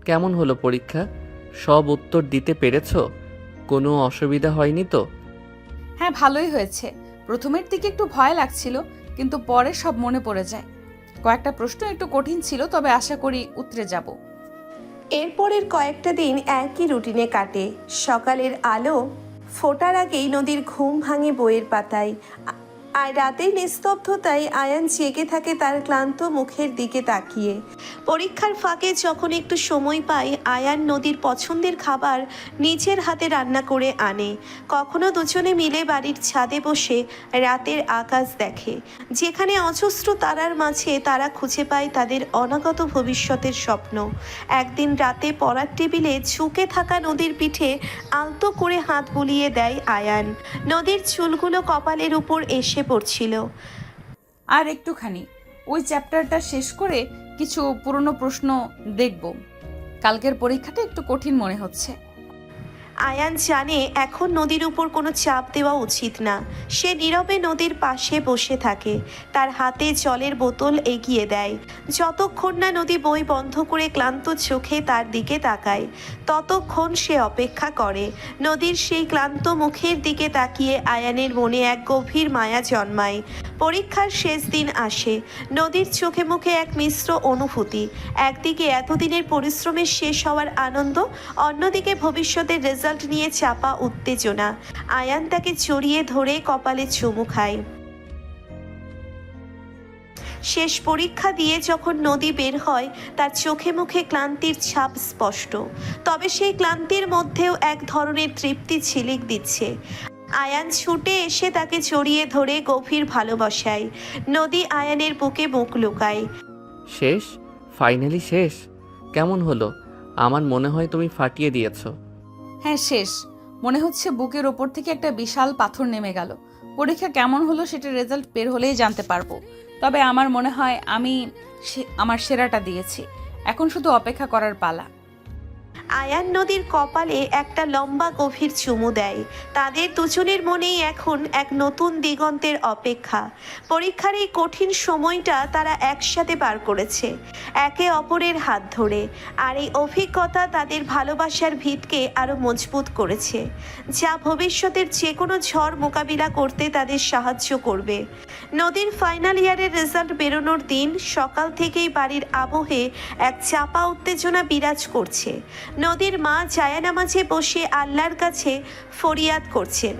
কেমন হলো পরীক্ষা? সব উত্তর দিতে পেরেছো? কোনো অসুবিধা হয়নি তো? হ্যাঁ, ভালোই হয়েছে। প্রথমের দিকে একটু ভয় লাগছিল, কিন্তু পরে সব মনে পড়ে যায়। কয়েকটা প্রশ্ন একটু কঠিন ছিল, তবে আশা করি উতরে যাব। এরপরের কয়েকটা দিন একই রুটিনে কাটে। সকালের আলো ফোটার আগেই নদীর ঘুম ভাঙে বইয়ের পাতায়। আর রাতের নিস্তব্ধতায় আয়ান জেগে থাকে তার ক্লান্ত মুখের দিকে তাকিয়ে। পরীক্ষার ফাঁকে যখন একটু সময় পায়, আয়ান নদীর পছন্দের খাবার নিজের হাতে রান্না করে আনে। কখনো দুজনে মিলে বাড়ির ছাদে বসে রাতের আকাশ দেখে, যেখানে অজস্র তারার মাঝে তারা খুঁজে পায় তাদের অনাগত ভবিষ্যতের স্বপ্ন। একদিন রাতে পড়ার টেবিলে ঝুঁকে থাকা নদীর পিঠে আলতো করে হাত বুলিয়ে দেয় আয়ান। নদীর চুলগুলো কপালের উপর এসে পড়ছিল। আর একটুখানি, ওই চ্যাপ্টারটা শেষ করে কিছু পুরনো প্রশ্ন দেখব। কালকের পরীক্ষাটা একটু কঠিন মনে হচ্ছে। আয়ান জানে এখন নদীর উপর কোনো চাপ দেওয়া উচিত না। সে নীরবে নদীর পাশে বসে থাকে, তার হাতে জলের বোতল এগিয়ে দেয়। যতক্ষণ না নদী বই বন্ধ করে ক্লান্ত চোখে তার দিকে তাকায়, ততক্ষণ সে অপেক্ষা করে। নদীর সেই ক্লান্ত মুখের দিকে তাকিয়ে আয়ানের মনে এক গভীর মায়া জন্মায়। পরীক্ষার শেষ দিন আসে। নদীর চোখে মুখে এক মিশ্র অনুভূতি। একদিকে এতদিনের পরিশ্রমের শেষ হওয়ার আনন্দ, অন্যদিকে ভবিষ্যতের রেজাল্ট নিয়ে চাপা উত্তেজনা। আয়ান তাকে জড়িয়ে ধরে কপালে চুমু খায়। শেষ পরীক্ষা দিয়ে যখন নদী বের হয়, তার চোখে মুখে ক্লান্তির ছাপ স্পষ্ট, তবে সেই ক্লান্তির মধ্যেও এক ধরনের তৃপ্তি ঝিলিক দিচ্ছে। আয়ান ছুটে এসে তাকে জড়িয়ে ধরে গভীর ভালোবাসায়। নদী আয়ানের বুকে মুখ লুকায়। শেষ? ফাইনালি শেষ? কেমন হলো? আমার মনে হয় তুমি ফাটিয়ে দিয়েছো। হ্যাঁ, শেষ। মনে হচ্ছে বুকের ওপর থেকে একটা বিশাল পাথর নেমে গেল। পরীক্ষা কেমন হলো সেটা রেজাল্ট বের হলেই জানতে পারবো। তবে আমার মনে হয় আমি আমার সেরাটা দিয়েছি। এখন শুধু অপেক্ষা করার পালা। আয়ান নদীর কপালে একটা লম্বা গভীর চুমু দেয়। তাদের দুজনের মনেই এখন এক নতুন দিগন্তের অপেক্ষা। পরীক্ষার এই কঠিন সময়টা তারা একসাথে পার করেছে, একে অপরের হাত ধরে। আর এই অভিজ্ঞতা তাদের ভালোবাসার ভিতকে আরও মজবুত করেছে, যা ভবিষ্যতের যে কোনো ঝড় মোকাবিলা করতে তাদের সাহায্য করবে। নদীর ফাইনাল ইয়ারের রেজাল্ট বেরোনোর দিন সকাল থেকেই বাড়ির আবহে এক চাপা উত্তেজনা বিরাজ করছে। নদীর মা জায়ানামাজে বসে আল্লাহর কাছে ফরিয়াদ করছেন,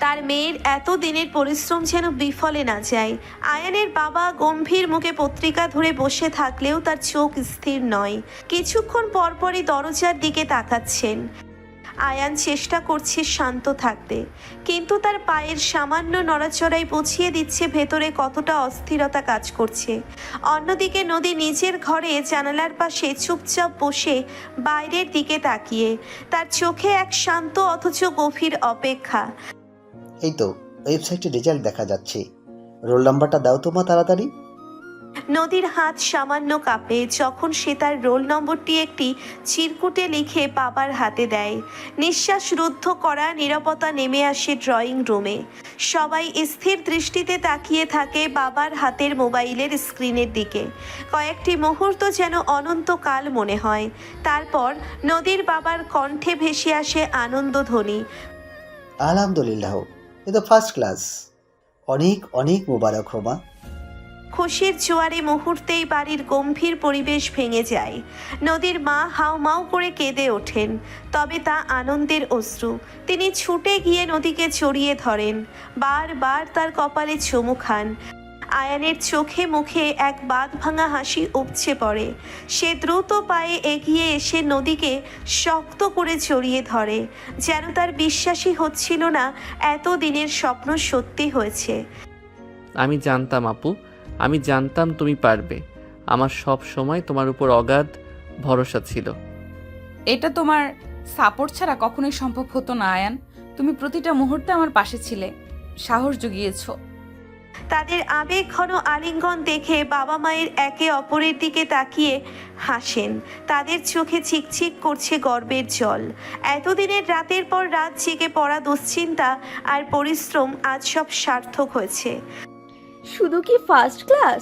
তার মেয়ের এত দিনের পরিশ্রম যেন বিফলে না যায়। আয়ানের বাবা গম্ভীর মুখে পত্রিকা ধরে বসে থাকলেও তার চোখ স্থির নয়। কিছুক্ষণ পরপরই দরজার দিকে তাকাচ্ছেন। আয়ান চেষ্টা করছে শান্ত থাকতে, কিন্তু তার পায়ের সামান্য নড়াচড়াই বুঝিয়ে দিচ্ছে ভেতরে কতটা অস্থিরতা কাজ করছে। অন্যদিকে নদী নিজের ঘরে জানালার পাশে চুপচাপ বসে বাইরের দিকে তাকিয়ে, তার চোখে এক শান্ত অথচ গভীর অপেক্ষা। এই তো ওয়েবসাইটে রেজাল্ট দেখা যাচ্ছে। রোল নাম্বারটা দাও তো মা, তাড়াতাড়ি। নদীর হাত সামান্য কাঁপে যখন সে তার রোল নম্বরটি একটি চিরকুটে লিখে বাবার হাতে দেয়। নিঃশ্বাস রুদ্ধ করা নীরবতা নেমে আসে ড্রয়িং রুমে। সবাই স্থির দৃষ্টিতে তাকিয়ে থাকে বাবার হাতের মোবাইলের স্ক্রিনের দিকে। কয়েকটি মুহূর্ত যেন অনন্তকাল মনে হয়। তারপর নদীর বাবার কণ্ঠে ভেসে আসে আনন্দধ্বনি। আলহামদুলিল্লাহ, এ তো ফার্স্ট ক্লাস। অনেক অনেক মোবারক হো মা। খুশির জোয়ারে মুহূর্তেই বাড়ির গম্ভীর পরিবেশ ভেঙে যায়। নদীর মা হাউমাউ করে কেঁদে ওঠেন, তবে তা আনন্দের অশ্রু। তিনি ছুটে গিয়ে নদীকে জড়িয়ে ধরেন, বারবার তার কপালে চুমু খান। আয়ানের চোখে মুখে এক বাঁধ ভাঙা হাসি উপচে পড়ে। সে দ্রুত পায়ে এগিয়ে এসে নদীকে শক্ত করে জড়িয়ে ধরে, যেন তার বিশ্বাসই হচ্ছিল না এতদিনের স্বপ্ন সত্যি হয়েছে। আমি জানতাম আপু, আমি জানতাম তুমি পারবে। আমার সব সময় তোমার উপর অগাধ ভরসা ছিল। এটা তোমার সাপোর্ট ছাড়া কখনোই সম্ভব হতো না আয়ান। তুমি প্রতিটা মুহূর্তে আমার পাশে ছিলে, সাহস জুগিয়েছো। তাদের আবেগ ঘন আলিঙ্গন দেখে বাবা মায়ের একে অপরের দিকে তাকিয়ে হাসেন। তাদের চোখে চিকচিক করছে গর্বের জল। এতদিনের রাতের পর রাত জেগে পড়া দুশ্চিন্তা আর পরিশ্রম আজ সব সার্থক হয়েছে। শুধু কি ফার্স্ট ক্লাস?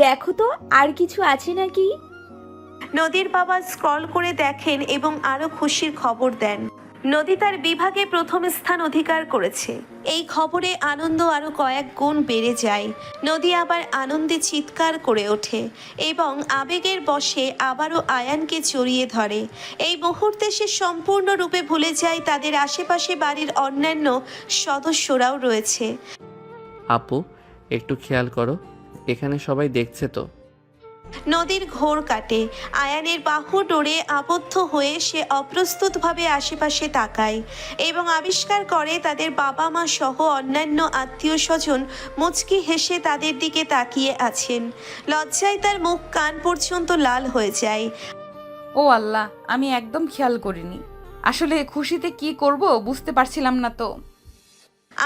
দেখো তো আর কিছু আছে নাকি। নদীর বাবা স্ক্রল করে দেখেন এবং আরো খুশির খবর দেন। নদী তার বিভাগে প্রথম স্থান অধিকার করেছে। এই খবরে আনন্দ আরো কয়েক গুণ বেড়ে যায়। নদী আবার আনন্দে চিৎকার করে ওঠে এবং আবেগের বশে আবারও আয়ানকে জড়িয়ে ধরে। এই মুহূর্তে সে সম্পূর্ণরূপে ভুলে যায় তাদের আশেপাশে বাড়ির অন্যান্য সদস্যরাও রয়েছে। আপু, একটু খেয়াল করো, এখানে সবাই দেখছে তো। নদীর ঘোর কাটে। আয়ানের বাহু ডোরে আবদ্ধ হয়ে সে অপ্রস্তুতভাবে আশেপাশে তাকায় এবং আবিষ্কার করে তাদের বাবা মা সহ অন্যান্য আত্মীয় স্বজন মুচকি হেসে তাদের দিকে তাকিয়ে আছেন। লজ্জায় তার মুখ কান পর্যন্ত লাল হয়ে যায়। ও আল্লাহ, আমি একদম খেয়াল করিনি। আসলে খুশিতে কি করব বুঝতে পারছিলাম না তো।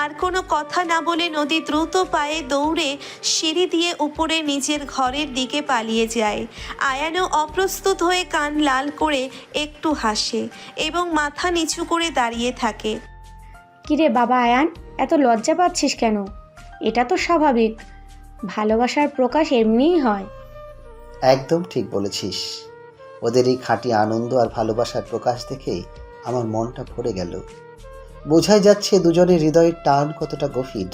আর কোনো কথা না বলে নদী দ্রুত পায়ে দৌড়ে সিঁড়ি দিয়ে উপরে নিজের ঘরের দিকে পালিয়ে যায়। আয়ানও অপ্রস্তুত হয়ে কান লাল করে একটু হাসে এবং মাথা নিচু করে দাঁড়িয়ে থাকে। কিরে বাবা আয়ান, এত লজ্জা পাচ্ছিস কেন? এটা তো স্বাভাবিক, ভালোবাসার প্রকাশ এমনিই হয়। একদম ঠিক বলেছিস। ওদের এই খাঁটি আনন্দ আর ভালোবাসার প্রকাশ দেখে আমার মনটা ভরে গেল। বোঝাই যাচ্ছে দুজনের হৃদয়ের টান কতটা গভীর।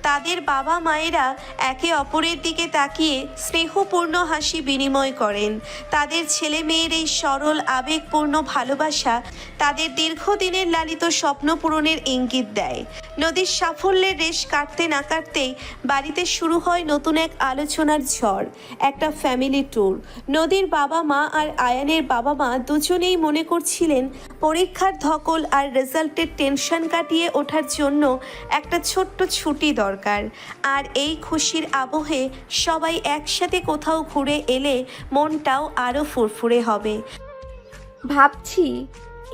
তাদের বাবা মায়েরা একে অপরের দিকে তাকিয়ে স্নেহপূর্ণ হাসি বিনিময় করেন। তাদের ছেলে মেয়ের এই সরল আবেগপূর্ণ ভালোবাসা তাদের দীর্ঘদিনের লালিত স্বপ্ন পূরণের ইঙ্গিত দেয়। নদীর সাফল্যের রেশ কাটতে না কাটতেই বাড়িতে শুরু হয় নতুন এক আলোচনার ঝড়, একটা ফ্যামিলি ট্যুর। নদীর বাবা মা আর আয়ানের বাবা মা দুজনেই মনে করছিলেন পরীক্ষার ধকল আর রেজাল্টের টেনশন কাটিয়ে ওঠার জন্য একটা ছোট্ট ছুটি দরকার। আর এই খুশির আবহে সবাই একসাথে কোথাও ঘুরে এলে মনটাও আরো ফুরফুরে হবে। ভাবছি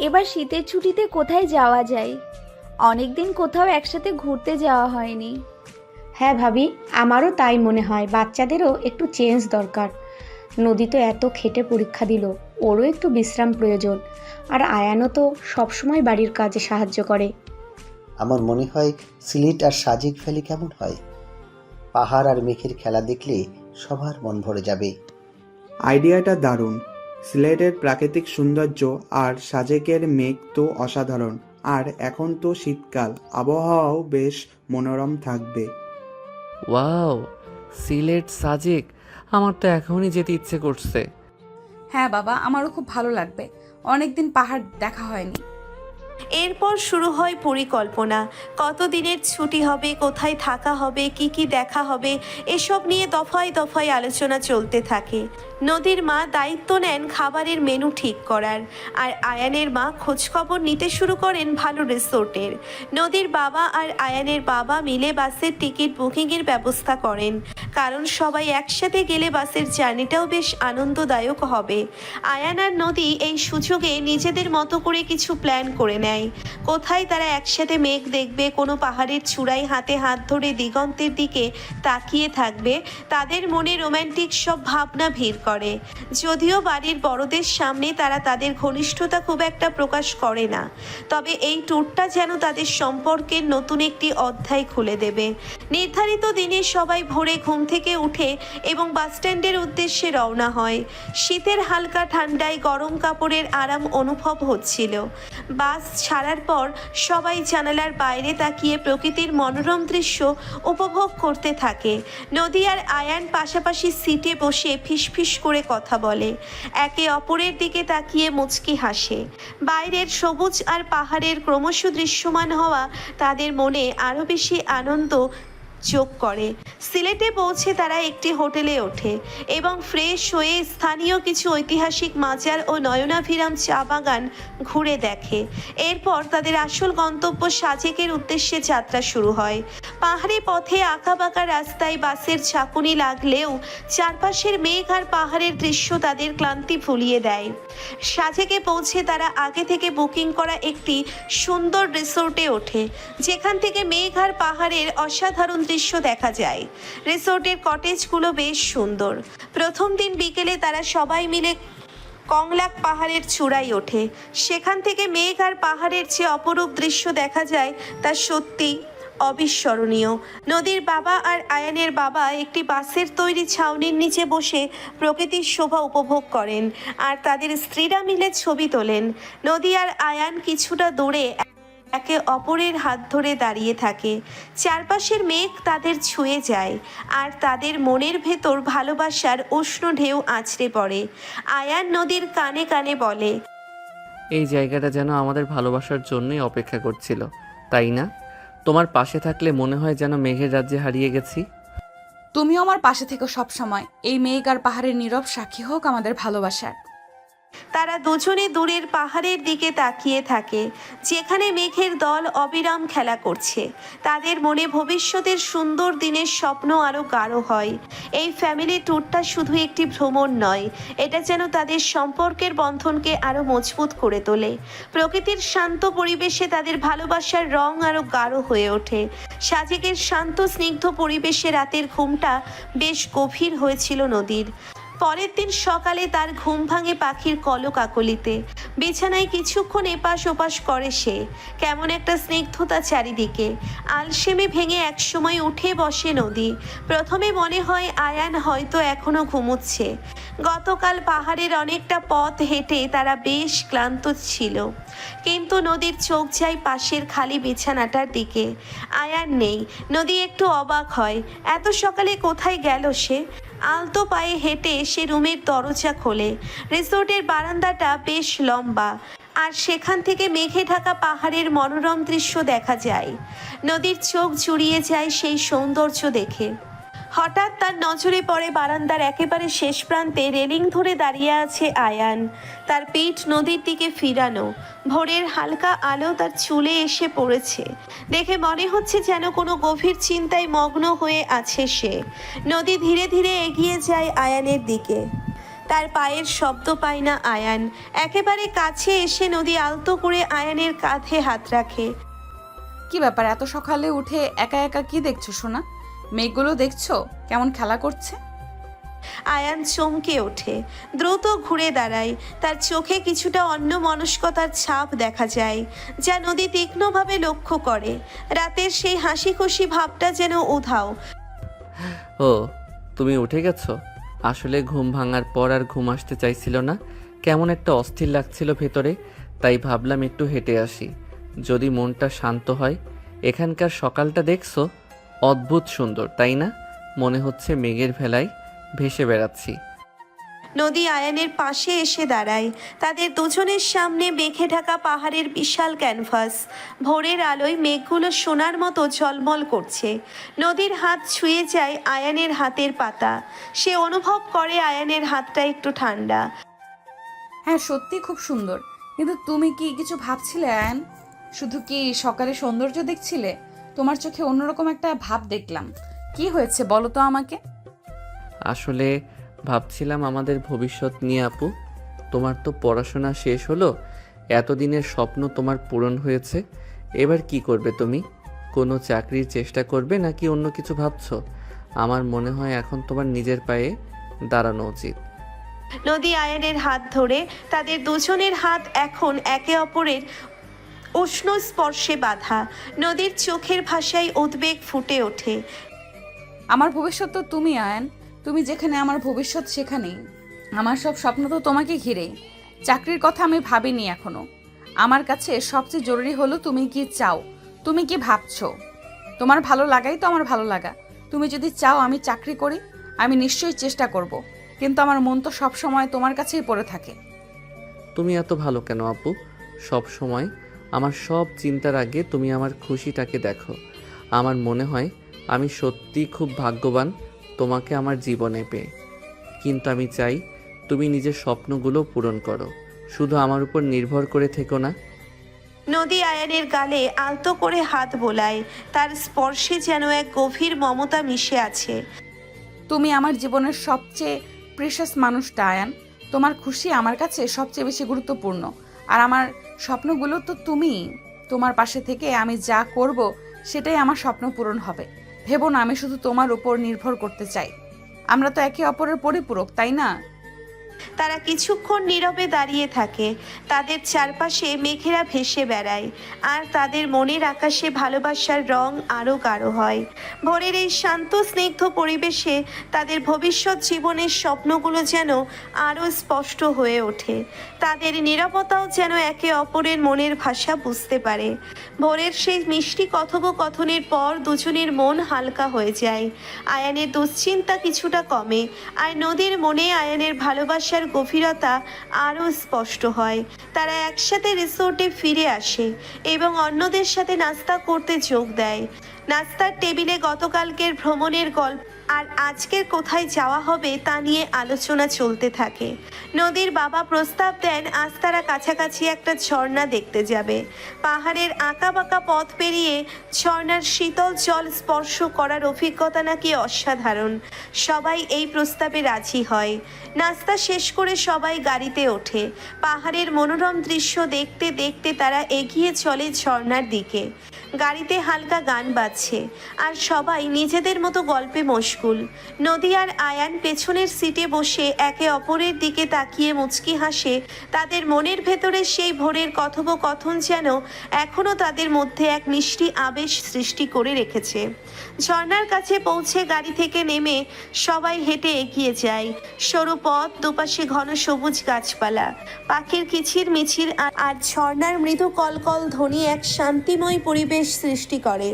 এবার শীতের ছুটিতে কোথায় যাওয়া যায়। অনেকদিন কোথাও একসাথে ঘুরতে যাওয়া হয়নি। হ্যাঁ ভাবি, আমারও তাই মনে হয়। বাচ্চাদেরও একটু চেঞ্জ দরকার। নদী তো এত খেটে পরীক্ষা দিল, ওরও একটু বিশ্রাম প্রয়োজন। আর আয়ানও তো সবসময় বাড়ির কাজে সাহায্য করে। আমার মনে হয় সিলেট আর সাজেক ভ্যালি কেমন হয়। পাহাড় আর মেঘের খেলা দেখলে সবার মন ভরে যাবে। আইডিয়াটা দারুণ। সিলেটের প্রাকৃতিক সৌন্দর্য আর সাজেকের মেঘ তো অসাধারণ। আর এখন তো শীতকাল, আবহাওয়াও বেশ মনোরম থাকবে। ওয়াও, সিলেট, সাজেক, আমার তো এখনই যেতে ইচ্ছে করছে। হ্যাঁ বাবা, আমারও খুব ভালো লাগবে। অনেকদিন পাহাড় দেখা হয়নি। এরপর শুরু হয় পরিকল্পনা। কতদিনের ছুটি হবে, কোথায় থাকা হবে, কি কি দেখা হবে, এসব নিয়ে দফায় দফায় আলোচনা চলতে থাকে। নদীর মা দায়িত্ব নেন খাবারের মেনু ঠিক করার, আর আয়ানের মা খোঁজখবর নিতে শুরু করেন ভালো রিসোর্টের। নদীর বাবা আর আয়ানের বাবা মিলে বাসের টিকিট বুকিংয়ের ব্যবস্থা করেন, কারণ সবাই একসাথে গেলে বাসের জার্নিটাও বেশ আনন্দদায়ক হবে। আয়ান আর নদী এই সুযোগে নিজেদের মতো করে কিছু প্ল্যান করে নেয়। কোথায় তারা একসাথে মেঘ দেখবে, কোনো পাহাড়ের চূড়ায় হাতে হাত ধরে দিগন্তের দিকে তাকিয়ে থাকবে। তাদের মনে রোম্যান্টিক সব ভাবনা ভিড় করে। যদিও বাড়ির বড়দের সামনে তারা তাদের ঘনিষ্ঠতা খুব একটা প্রকাশ করে না, তবে এই ট্যুরটা যেন তাদের সম্পর্কের নতুন একটি অধ্যায় খুলে দেবে। নির্ধারিত দিনে সবাই ভোরে ঘুম থেকে উঠে এবং বাসস্ট্যান্ডের উদ্দেশ্যে রওনা হয়। শীতের হালকা ঠান্ডায় গরম কাপড়ের আরাম অনুভব হচ্ছিল। বাস ছাড়ার পর সবাই জানালার বাইরে তাকিয়ে প্রকৃতির মনোরম দৃশ্য উপভোগ করতে থাকে। নদী আর আয়ান পাশাপাশি সিটে বসে ফিসফিস করে কথা বলে, একে অপরের দিকে তাকিয়ে মুচকি হাসে। বাইরের সবুজ আর পাহাড়ের ক্রমশ দৃশ্যমান হওয়া তাদের মনে আরও বেশি আনন্দ যোগ করে। সিলেটে পৌঁছে তারা একটি হোটেলে ওঠে এবং ফ্রেশ হয়ে স্থানীয় কিছু ঐতিহাসিক মাজার ও নয়নাভিরাম চা বাগান ঘুরে দেখে। এরপর তাদের আসল গন্তব্য সাজেকের উদ্দেশ্যে যাত্রা শুরু হয়। পাহাড়ি পথে আঁকাবাঁকা রাস্তায় বাসের ঝাঁকুনি লাগলেও চারপাশের মেঘ আর পাহাড়ের দৃশ্য তাদের ক্লান্তি ভুলিয়ে দেয়। সাজেকে পৌঁছে তারা আগে থেকে বুকিং করা একটি সুন্দর রিসোর্টে ওঠে, যেখান থেকে মেঘ আর পাহাড়ের অসাধারণ দৃশ্য দেখা যায়। রিসোর্টের কটেজগুলো বেশ সুন্দর। প্রথম দিন বিকেলে তারা সবাই মিলে কংলাক পাহাড়ের চূড়ায় ওঠে। সেখান থেকে মেঘ আর পাহাড়ের যে অপরূপ দৃশ্য দেখা যায় তা সত্যি অবিস্মরণীয়। নদীর বাবা আর আয়ানের বাবা একটি বাঁশের তৈরি ছাউনির নিচে বসে প্রকৃতির শোভা উপভোগ করেন আর তাদের স্ত্রীরা মিলে ছবি তোলেন। নদী আর আয়ান কিছুটা দূরে একে অপরের হাত ধরে দাঁড়িয়ে থাকে। চারপাশের মেঘ তাদের ছুঁয়ে যায় আর তাদের মনের ভেতর ভালোবাসার উষ্ণ ঢেউ আছড়ে পড়ে। আয়ান নদীর কানে কানে বলে, এই জায়গাটা যেন আমাদের ভালোবাসার জন্যই অপেক্ষা করছিল, তাই না? তোমার পাশে থাকলে মনে হয় যেন মেঘের রাজ্যে হারিয়ে গেছি। তুমিও আমার পাশে থেকো সব সময়। এই মেঘ আর পাহাড়ের নীরব সাক্ষী হোক আমাদের ভালোবাসার। তারা দুজনে দূরের পাহাড়ের দিকে তাকিয়ে থাকে, যেখানে মেঘের দল অবিরাম খেলা করছে। তাদের মনে ভবিষ্যতের সুন্দর দিনের স্বপ্ন আরও গাঢ় হয়। এই ফ্যামিলি ট্যুরটা শুধু একটি ভ্রমণ নয়, এটা যেন তাদের সম্পর্কের বন্ধনকে আরও মজবুত করে তোলে। প্রকৃতির শান্ত পরিবেশে তাদের ভালোবাসার রং আরও গাঢ় হয়ে ওঠে। সাজেকের শান্ত স্নিগ্ধ পরিবেশে রাতের ঘুমটা বেশ গভীর হয়েছিল নদীর। পরের দিন সকালে তার ঘুম ভাঙে পাখির কলকাকলিতে। বিছানায় কিছুক্ষণ এপাশ ওপাশ করে সে। কেমন একটা স্নিগ্ধতা চারিদিকে। আলসেমে ভেঙে একসময় উঠে বসে নদী। প্রথমে মনে হয় আয়ান হয়তো এখনো ঘুমোচ্ছে। গতকাল পাহাড়ের অনেকটা পথ হেঁটে তারা বেশ ক্লান্ত ছিল, কিন্তু নদীর চোখ যায় পাশের খালি বিছানাটার দিকে। আয়ান নেই। নদী একটু অবাক হয়, এত সকালে কোথায় গেল সে? আলতো পায়ে হেঁটে সে রুমের দরজা খোলে। রিসোর্টের বারান্দাটা বেশ লম্বা আর সেখান থেকে মেঘে ঢাকা পাহাড়ের মনোরম দৃশ্য দেখা যায়। নদীর চোখ জুড়িয়ে যায় সেই সৌন্দর্য দেখে। হঠাৎ তার নজরে পড়ে বারান্দার একেবারে শেষ প্রান্তে রেলিং ধরে দাঁড়িয়ে আছে আয়ান। তার পিঠ নদীর দিকে ফিরানো। ভোরের হালকা আলো তার চুলে এসে পড়েছে। দেখে মনে হচ্ছে যেন কোনো গভীর চিন্তায় মগ্ন হয়ে আছে সে। নদী ধীরে ধীরে এগিয়ে যায় আয়ানের দিকে। তার পায়ের শব্দ পায় না আয়ান। একেবারে কাছে এসে নদী আলতো করে আয়ানের কাঁধে হাত রাখে। কি ব্যাপার, এত সকালে উঠে একা একা কি দেখছো সোনা? মেঘগুলো দেখছো কেমন খেলা করছে? আয়ান চমকে ওঠে, দ্রুত ঘুরে দাঁড়ায়। তার চোখে কিছুটা অন্যমনস্কতার ছাপ দেখা যায়, যা নদী তীক্ষ্ণভাবে লক্ষ্য করে। রাতের সেই হাসি খুশি ভাবটা যেন উধাও। ও, তুমি উঠে গেছো? আসলে ঘুম ভাঙার পর আর ঘুম আসতে চাইছিল না, কেমন একটা অস্থির লাগছিল ভেতরে, তাই ভাবলাম একটু হেঁটে আসি, যদি মনটা শান্ত হয়। এখানকার সকালটা দেখছো? অদ্ভুত সুন্দর, তাই না? মনে হচ্ছে মেঘের ভেলায় ভেসে বেড়াচ্ছি। নদী আয়ানের পাশে এসে দাঁড়ায়। তাদের দুজনের সামনে মেঘে ঢাকা পাহাড়ের বিশাল ক্যানভাস। ভোরের আলোয় মেঘগুলো সোনার মতো ঝলমল করছে। নদীর হাত ছুঁয়ে যায় আয়ানের হাতের পাতা। সে অনুভব করে আয়ানের হাতটা একটু ঠান্ডা। হ্যাঁ, সত্যি খুব সুন্দর। কিন্তু তুমি কি কিছু ভাবছিলে আয়ান? শুধু কি সকালে সৌন্দর্য দেখছিলে? তোমার চোখে অন্যরকম একটা ভাব দেখলাম। কি হয়েছে বলো তো আমাকে। আসলে ভাবছিলাম আমাদের ভবিষ্যৎ নিয়ে আপু। তোমার তো পড়াশোনা শেষ হলো, এতদিনের স্বপ্ন তোমার পূরণ হয়েছে। এবার কি করবে তুমি? কোনো চাকরির চেষ্টা করবে নাকি অন্য কিছু ভাবছো? আমার মনে হয় এখন তোমার নিজের পায়ে দাঁড়ানো উচিত। নদী আয়ানের হাত ধরে। তাদের দুজনের হাত এখন একে অপরের উষ্ণ স্পর্শে বাঁধা। নদীর চোখের ভাষায় উদ্বেগ ফুটে ওঠে। আমার ভবিষ্যৎ তো তুমি আয়ান। তুমি যেখানে আমার ভবিষ্যৎ সেখানেই। আমার সব স্বপ্ন তো তোমাকে ঘিরেই। চাকরির কথা আমি ভাবিনি এখনো। আমার কাছে সবচেয়ে জরুরি হলো তুমি কি চাও, তুমি কি ভাবছো। তোমার ভালো লাগাই তো আমার ভালো লাগা। তুমি যদি চাও আমি চাকরি করি, আমি নিশ্চয়ই চেষ্টা করব, কিন্তু আমার মন তো সব সময় তোমার কাছেই পড়ে থাকে। তুমি এত ভালো কেন আপু? সব সময় আমার সব চিন্তার আগে তুমি আমার খুশিটাকে দেখো। আমার মনে হয় আমি সত্যি খুব ভাগ্যবান তোমাকে আমার জীবনে পেয়ে। কিন্তু আমি চাই তুমি নিজের স্বপ্নগুলো পূরণ করো, শুধু আমার উপর নির্ভর করে থেকো না। নদী আয়ানের গালে আলতো করে হাত বোলায়, তার স্পর্শে যেন এক গভীর মমতা মিশে আছে। তুমি আমার জীবনের সবচেয়ে প্রিশাস মানুষটা আয়ান। তোমার খুশি আমার কাছে সবচেয়ে বেশি গুরুত্বপূর্ণ। আর আমার স্বপ্নগুলো তো তুমি। তোমার পাশে থেকে আমি যা করব সেটাই আমার স্বপ্ন পূরণ হবে। ভেবো না আমি শুধু তোমার উপর নির্ভর করতে চাই। আমরা তো একে অপরের পরিপূরক, তাই না? তারা কিছুক্ষণ নীরবে দাঁড়িয়ে থাকে। তাদের চারপাশে মেঘেরা ভেসে বেড়ায়, আর তাদের মনের আকাশে ভালোবাসার রং আরও গাঢ় হয়। ভোরের এই শান্ত স্নিগ্ধ পরিবেশে তাদের ভবিষ্যৎ জীবনের স্বপ্নগুলো যেন আরও স্পষ্ট হয়ে ওঠে। তাদের নীরবতাও যেন একে অপরের মনের ভাষা বুঝতে পারে। ভোরের সেই মিষ্টি কথোপকথনের পর দুজনের মন হালকা হয়ে যায়। আয়ানের দুশ্চিন্তা কিছুটা কমে, আর নদীর মনে আয়ানের ভালোবাসার গভীরতা আরও স্পষ্ট হয়। তারা একসাথে রিসোর্টে ফিরে আসে এবং অন্যদের সাথে নাস্তা করতে যোগ দেয়। নাস্তার টেবিলে গতকালকের ভ্রমণের গল্প আর আজকের কোথায় যাওয়া হবে তা নিয়ে আলোচনা চলতে থাকে। নদীর বাবা প্রস্তাব দেন আজ তারা কাছাকাছি একটা ঝর্ণা দেখতে যাবে। পাহাড়ের আঁকাবাঁকা পথ পেরিয়ে ঝর্ণার শীতল জল স্পর্শ করার অভিজ্ঞতা নাকি অসাধারণ। সবাই এই প্রস্তাবে রাজি হয়। নাস্তা শেষ করে সবাই গাড়িতে ওঠে। পাহাড়ের মনোরম দৃশ্য দেখতে দেখতে তারা এগিয়ে চলে ঝর্ণার দিকে। গাড়িতে হালকা গান বাজছে, আর সবাই নিজেদের মতো গল্পে মশগুল। নদী আর আয়ান পেছনের সিটে বসে একে অপরের দিকে তাকিয়ে মুচকি হাসে। তাদের মনের ভেতরে সেই ভোরের কথোপকথন যেন এখনও তাদের মধ্যে এক মিষ্টি আবেশ সৃষ্টি করে রেখেছে। ঝর্ণার কাছে পৌঁছে গাড়ি থেকে নেমে সবাই হেঁটে এগিয়ে যায়। সরু পথ, দুপাশে ঘন সবুজ গাছপালা, পাখির কিচির মিচির আর ঝর্ণার মৃদু কলকল ধ্বনি এক শান্তিময় পরিবেশ সৃষ্টি করে।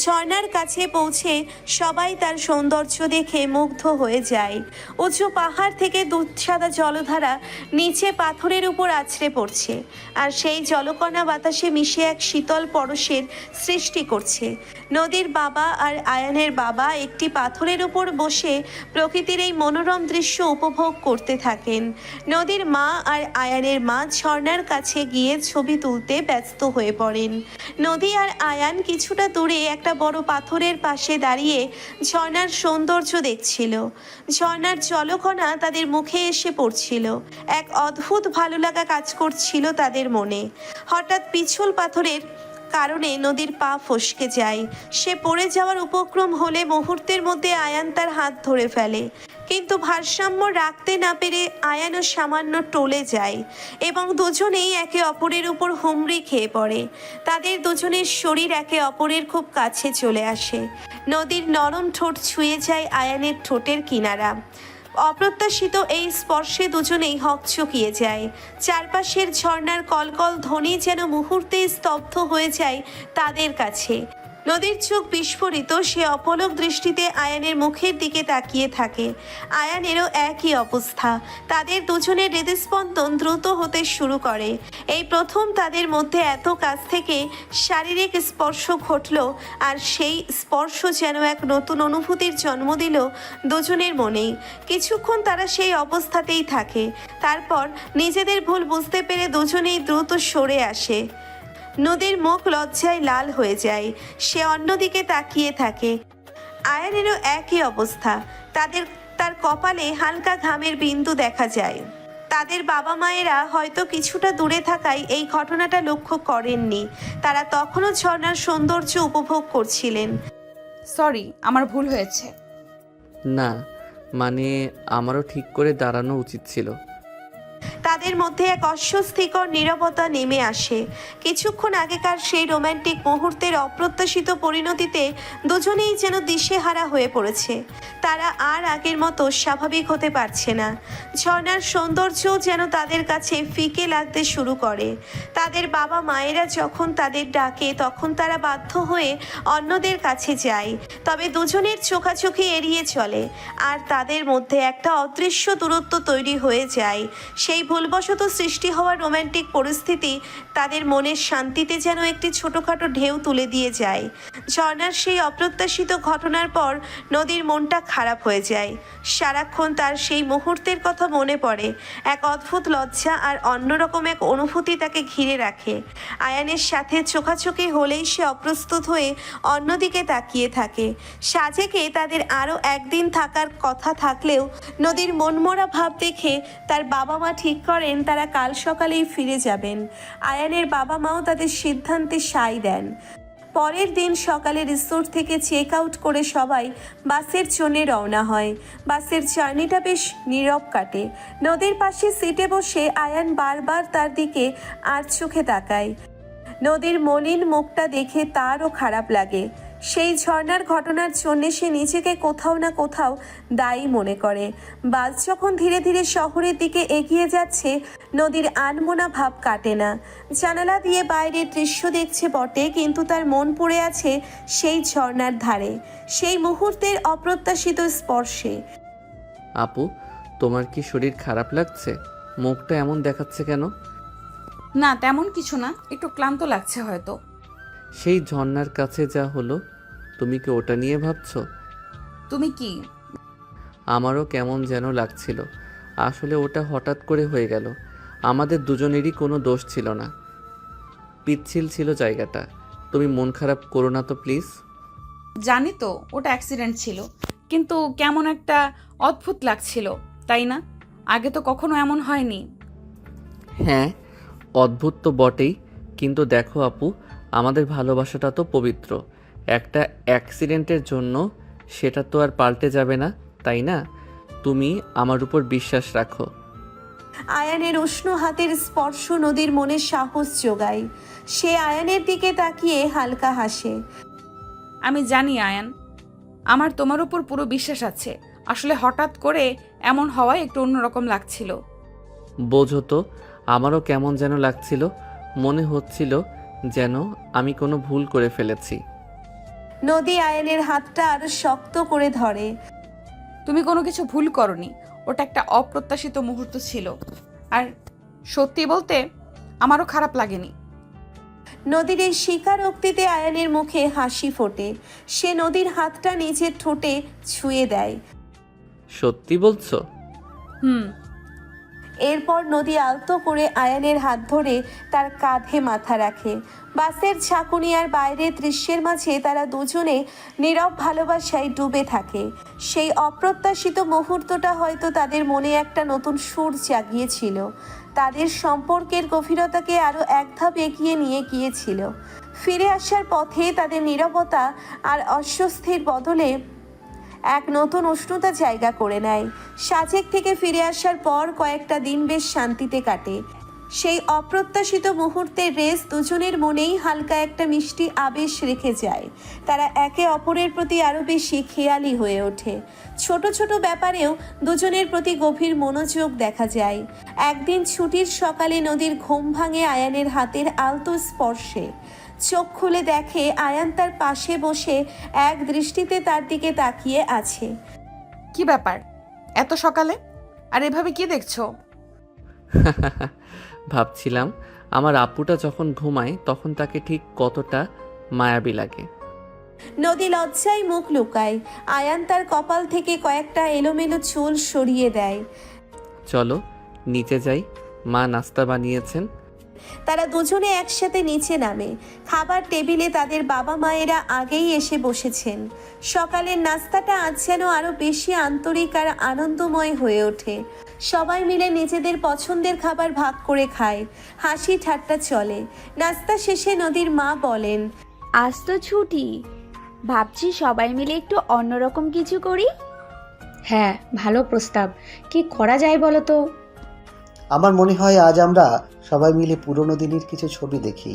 ঝর্ণার কাছে পৌঁছে সবাই তার সৌন্দর্য দেখে মুগ্ধ হয়ে যায়। উঁচু পাহাড় থেকে দুধসাদা জলধারা নিচে পাথরের উপর আছড়ে পড়ছে, আর সেই জলকণা বাতাসে মিশে এক শীতল পরশের সৃষ্টি করছে। নদীর বাবা আর আয়ানের বাবা একটি পাথরের উপর বসে প্রকৃতির এই মনোরম দৃশ্য উপভোগ করতে থাকেন। নদীর মা আর আয়ানের মা ঝর্ণার কাছে গিয়ে ছবি তুলতে ব্যস্ত হয়ে পড়েন। নদী আর আয়ান কিছুটা দূরে একটা বড় পাথরের পাশে দাঁড়িয়ে ঝর্ণার সৌন্দর্য দেখছিল। ঝর্ণার জলকণা তাদের মুখে এসে পড়ছিল। এক অদ্ভুত ভালো লাগা কাজ করছিল তাদের মনে। হঠাৎ পিছল পাথরের কারণে নদীর পা ফসকে যায়। সে পড়ে যাওয়ার উপক্রম হলে মুহূর্তের মধ্যে আয়ান তার হাত ধরে ফেলে, কিন্তু ভারসাম্য রাখতে না পেরে আয়ানও সামান্য টলে যায় এবং দুজনেই একে অপরের উপর হুমড়ি খেয়ে পড়ে। তাদের দুজনের শরীর একে অপরের খুব কাছে চলে আসে। নদীর নরম ঠোঁট ছুঁয়ে যায় আয়ানের ঠোঁটের কিনারা। অপ্রত্যাশিত এই স্পর্শে দুজনেই হকচকিয়ে যায়। চারপাশের ঝর্ণার কলকল ধ্বনি যেন মুহূর্তে স্তব্ধ হয়ে যায় তাদের কাছে। নদীর চোখ বিস্ফোরিত, সে অপলক দৃষ্টিতে আয়ানের মুখের দিকে তাকিয়ে থাকে। আয়ানেরও একই অবস্থা। তাদের দুজনের হৃদস্পন্দন দ্রুত হতে শুরু করে। এই প্রথম তাদের মধ্যে এত কাছ থেকে শারীরিক স্পর্শ ঘটল, আর সেই স্পর্শ যেন এক নতুন অনুভূতির জন্ম দিল দুজনের মনেই। কিছুক্ষণ তারা সেই অবস্থাতেই থাকে। তারপর নিজেদের ভুল বুঝতে পেরে দুজনেই দ্রুত সরে আসে। নদীর মুখ লজ্জায় লাল হয়ে যায়। সে অন্যদিকে তাকিয়ে থাকে। আয়ানেরও একই অবস্থা। তার কপালে হালকা ঘামের বিন্দু দেখা যায়। তাদের বাবা মায়েরা হয়তো কিছুটা দূরে থাকায় এই ঘটনাটা লক্ষ্য করেননি। তারা তখনও ঝর্ণার সৌন্দর্য উপভোগ করছিলেন। সরি, আমার ভুল হয়েছে। না, মানে আমারও ঠিক করে দাঁড়ানো উচিত ছিল। তাদের তাদের মধ্যে এক অস্বস্তিকর নীরবতা নেমে আসে। কিছুক্ষণ আগেকার সেই রোম্যান্টিক মুহূর্তের অপ্রত্যাশিত পরিণতিতে দুজনেই যেন দিশেহারা হয়ে পড়েছে। তারা আর আগের মতো স্বাভাবিক হতে পারছে না। ঝর্ণার সৌন্দর্যও যেন তাদের কাছে ফিকে লাগতে শুরু করে। তাদের বাবা মায়েরা যখন তাদের ডাকে তখন তারা বাধ্য হয়ে অন্যদের কাছে যায়, তবে দুজনের চোখাচোখি এড়িয়ে চলে আর তাদের মধ্যে একটা অদৃশ্য দূরত্ব তৈরি হয়ে যায়। সেই ভুলবশত সৃষ্টি হওয়া রোম্যান্টিক পরিস্থিতি তাদের মনের শান্তিতে যেন একটি ছোটোখাটো ঢেউ তুলে দিয়ে যায়। ঝর্ণার সেই অপ্রত্যাশিত ঘটনার পর নদীর মনটা খারাপ হয়ে যায়। সারাক্ষণ তার সেই মুহূর্তের কথা মনে পড়ে। এক অদ্ভুত লজ্জা আর অন্যরকম এক অনুভূতি তাকে ঘিরে রাখে। আয়ানের সাথে চোখাচোখি হলেই সে অপ্রস্তুত হয়ে অন্যদিকে তাকিয়ে থাকে। সাজেকে তাদের আরও একদিন থাকার কথা থাকলেও নদীর মনমরা ভাব দেখে তার বাবা মা ঠিক করেন তারা কাল সকালেই ফিরে যাবেন। আয়ানের বাবা মাও তাদের সিদ্ধান্তে সায় দেন। পরের দিন সকালে রিসোর্ট থেকে চেক আউট করে সবাই বাসের জন্য রওনা হয়। বাসের জার্নিটা বেশ নীরব কাটে। নদীর পাশে সিটে বসে আয়ান বারবার তার দিকে আর চোখে তাকায়। নদীর মলিন মুখটা দেখে তারও খারাপ লাগে। সেই ঝর্ণার ঘটনার জন্যে সে নিজেকে কোথাও না কোথাও দায়ী মনে করে। বাস যখন ধীরে ধীরে শহরের দিকে এগিয়ে যাচ্ছে নদীর আনমনা ভাব কাটে না। জানালা দিয়ে বাইরের দৃশ্য দেখছে বটে, কিন্তু তার মন পড়ে আছে সেই ঝর্ণার ধারে, সেই মুহূর্তের অপ্রত্যাশিত স্পর্শে। আপু, তোমার কি শরীর খারাপ লাগছে? মুখটা এমন দেখাচ্ছে কেন? না, তেমন কিছু না, একটু ক্লান্ত লাগছে হয়তো। সেই ঝর্ণার কাছে যা হলো, তুমি কি ওটা নিয়ে ভাবছো? তুমি কি? আমারও কেমন যেন লাগছিল। আসলে ওটা হঠাৎ করে হয়ে গেল। আমাদের দুজনেরই কোনো দোষ ছিল না। পিচ্ছিল ছিল জায়গাটা। তুমি মন খারাপ করো না তো প্লিজ। জানি তো ওটা অ্যাক্সিডেন্ট ছিল, কিন্তু কেমন একটা অদ্ভুত লাগছিল, তাই না? আগে তো কখনো এমন হয়নি। হ্যাঁ, অদ্ভুত তো বটেই, কিন্তু দেখো আপু, আমাদের ভালোবাসাটা তো পবিত্র। একটা অ্যাক্সিডেন্টের জন্য সেটা তো আর পাল্টে যাবে না, তাই না? তুমি আমার উপর বিশ্বাস রাখো। আয়ানের উষ্ণ হাতের স্পর্শ নদীর মনে সাহস যোগায়। সে আয়ানের দিকে তাকিয়ে হালকা হাসে। আমি জানি আয়ান, আমার তোমার উপর পুরো বিশ্বাস আছে। আসলে হঠাৎ করে এমন হওয়ায় একটু অন্যরকম লাগছিল। বোঝো তো, আমারও কেমন যেন লাগছিল। মনে হচ্ছিল যেন আমি কোনো ভুল করে ফেলেছি। নদী আয়ানের হাতটা আরো শক্ত করে ধরে। তুমি কোনো কিছু ভুল করনি, ওটা একটা অপ্রত্যাশিত মুহূর্ত ছিল। আর সত্যি বলতে আমারও খারাপ লাগেনি। নদীর এই স্বীকারোক্তিতে আয়ানের মুখে হাসি ফোটে। সে নদীর হাতটা নিজের ঠোঁটে ছুঁয়ে দেয়। সত্যি বলছো? হুম। এরপর নদী আলতো করে আয়ানের হাত ধরে তার কাঁধে মাথা রাখে। বাসের ঝাঁকুনি আর বাইরের দৃশ্যের মাঝে তারা দুজনে নীরব ভালোবাসায় ডুবে থাকে। সেই অপ্রত্যাশিত মুহূর্তটা হয়তো তাদের মনে একটা নতুন সুর জাগিয়েছিল, তাদের সম্পর্কের গভীরতাকে আরও এক ধাপ এগিয়ে নিয়ে গিয়েছিল। ফিরে আসার পথে তাদের নীরবতা আর অস্বস্তির বদলে এক নতুন উষ্ণতা জায়গা করে নেয়। সাজেক থেকে ফিরে আসার পর কয়েকটা দিন বেশ শান্তিতে কাটে। সেই অপ্রত্যাশিত মুহূর্তের রেস দুজনের মনেই হালকা একটা মিষ্টি আবেশ রেখে যায়। তারা একে অপরের প্রতি আরও বেশি খেয়ালি হয়ে ওঠে। ছোট ছোট ব্যাপারেও দুজনের প্রতি গভীর মনোযোগ দেখা যায়। একদিন ছুটির সকালে নদীর ঘুম ভাঙে আয়ানের হাতের আলতো স্পর্শে। চোখ খুলে দেখে আয়ান তার পাশে বসে এক দৃষ্টিতে তার দিকে তাকিয়ে আছে। কি ব্যাপার এত সকালে? আর এভাবে কি দেখছো? ভাবছিলাম আমার আপুটা যখন ঘুমায় তখন তাকে ঠিক কতটা মায়াবী লাগে। নদী লজ্জায় মুখ লুকায়। আয়ান তার কপাল থেকে কয়েকটা এলোমেলো চুল সরিয়ে দেয়। চলো নিচে যাই, মা নাস্তা বানিয়েছেন। তারা দুজনে একসাথে নিচে নামে। খাবার টেবিলে তাদের বাবা মায়েরা আগেই এসে বসেছেন। সকালের নাস্তাটা আজ যেন আরো বেশি আন্তরিক আর আনন্দময় হয়ে ওঠে। সবাই মিলে নিজেদের পছন্দের খাবার ভাগ করে খায়, হাসি ঠাট্টা চলে। নাস্তা শেষে নদীর মা বলেন, আজ তো ছুটি, ভাবছি সবাই মিলে একটু অন্যরকম কিছু করি। হ্যাঁ, ভালো প্রস্তাব। কি করা যায় বলো তো? আমার মনে হয় আজ আমরা সবাই মিলে পুরনো দিনের কিছু ছবি দেখি।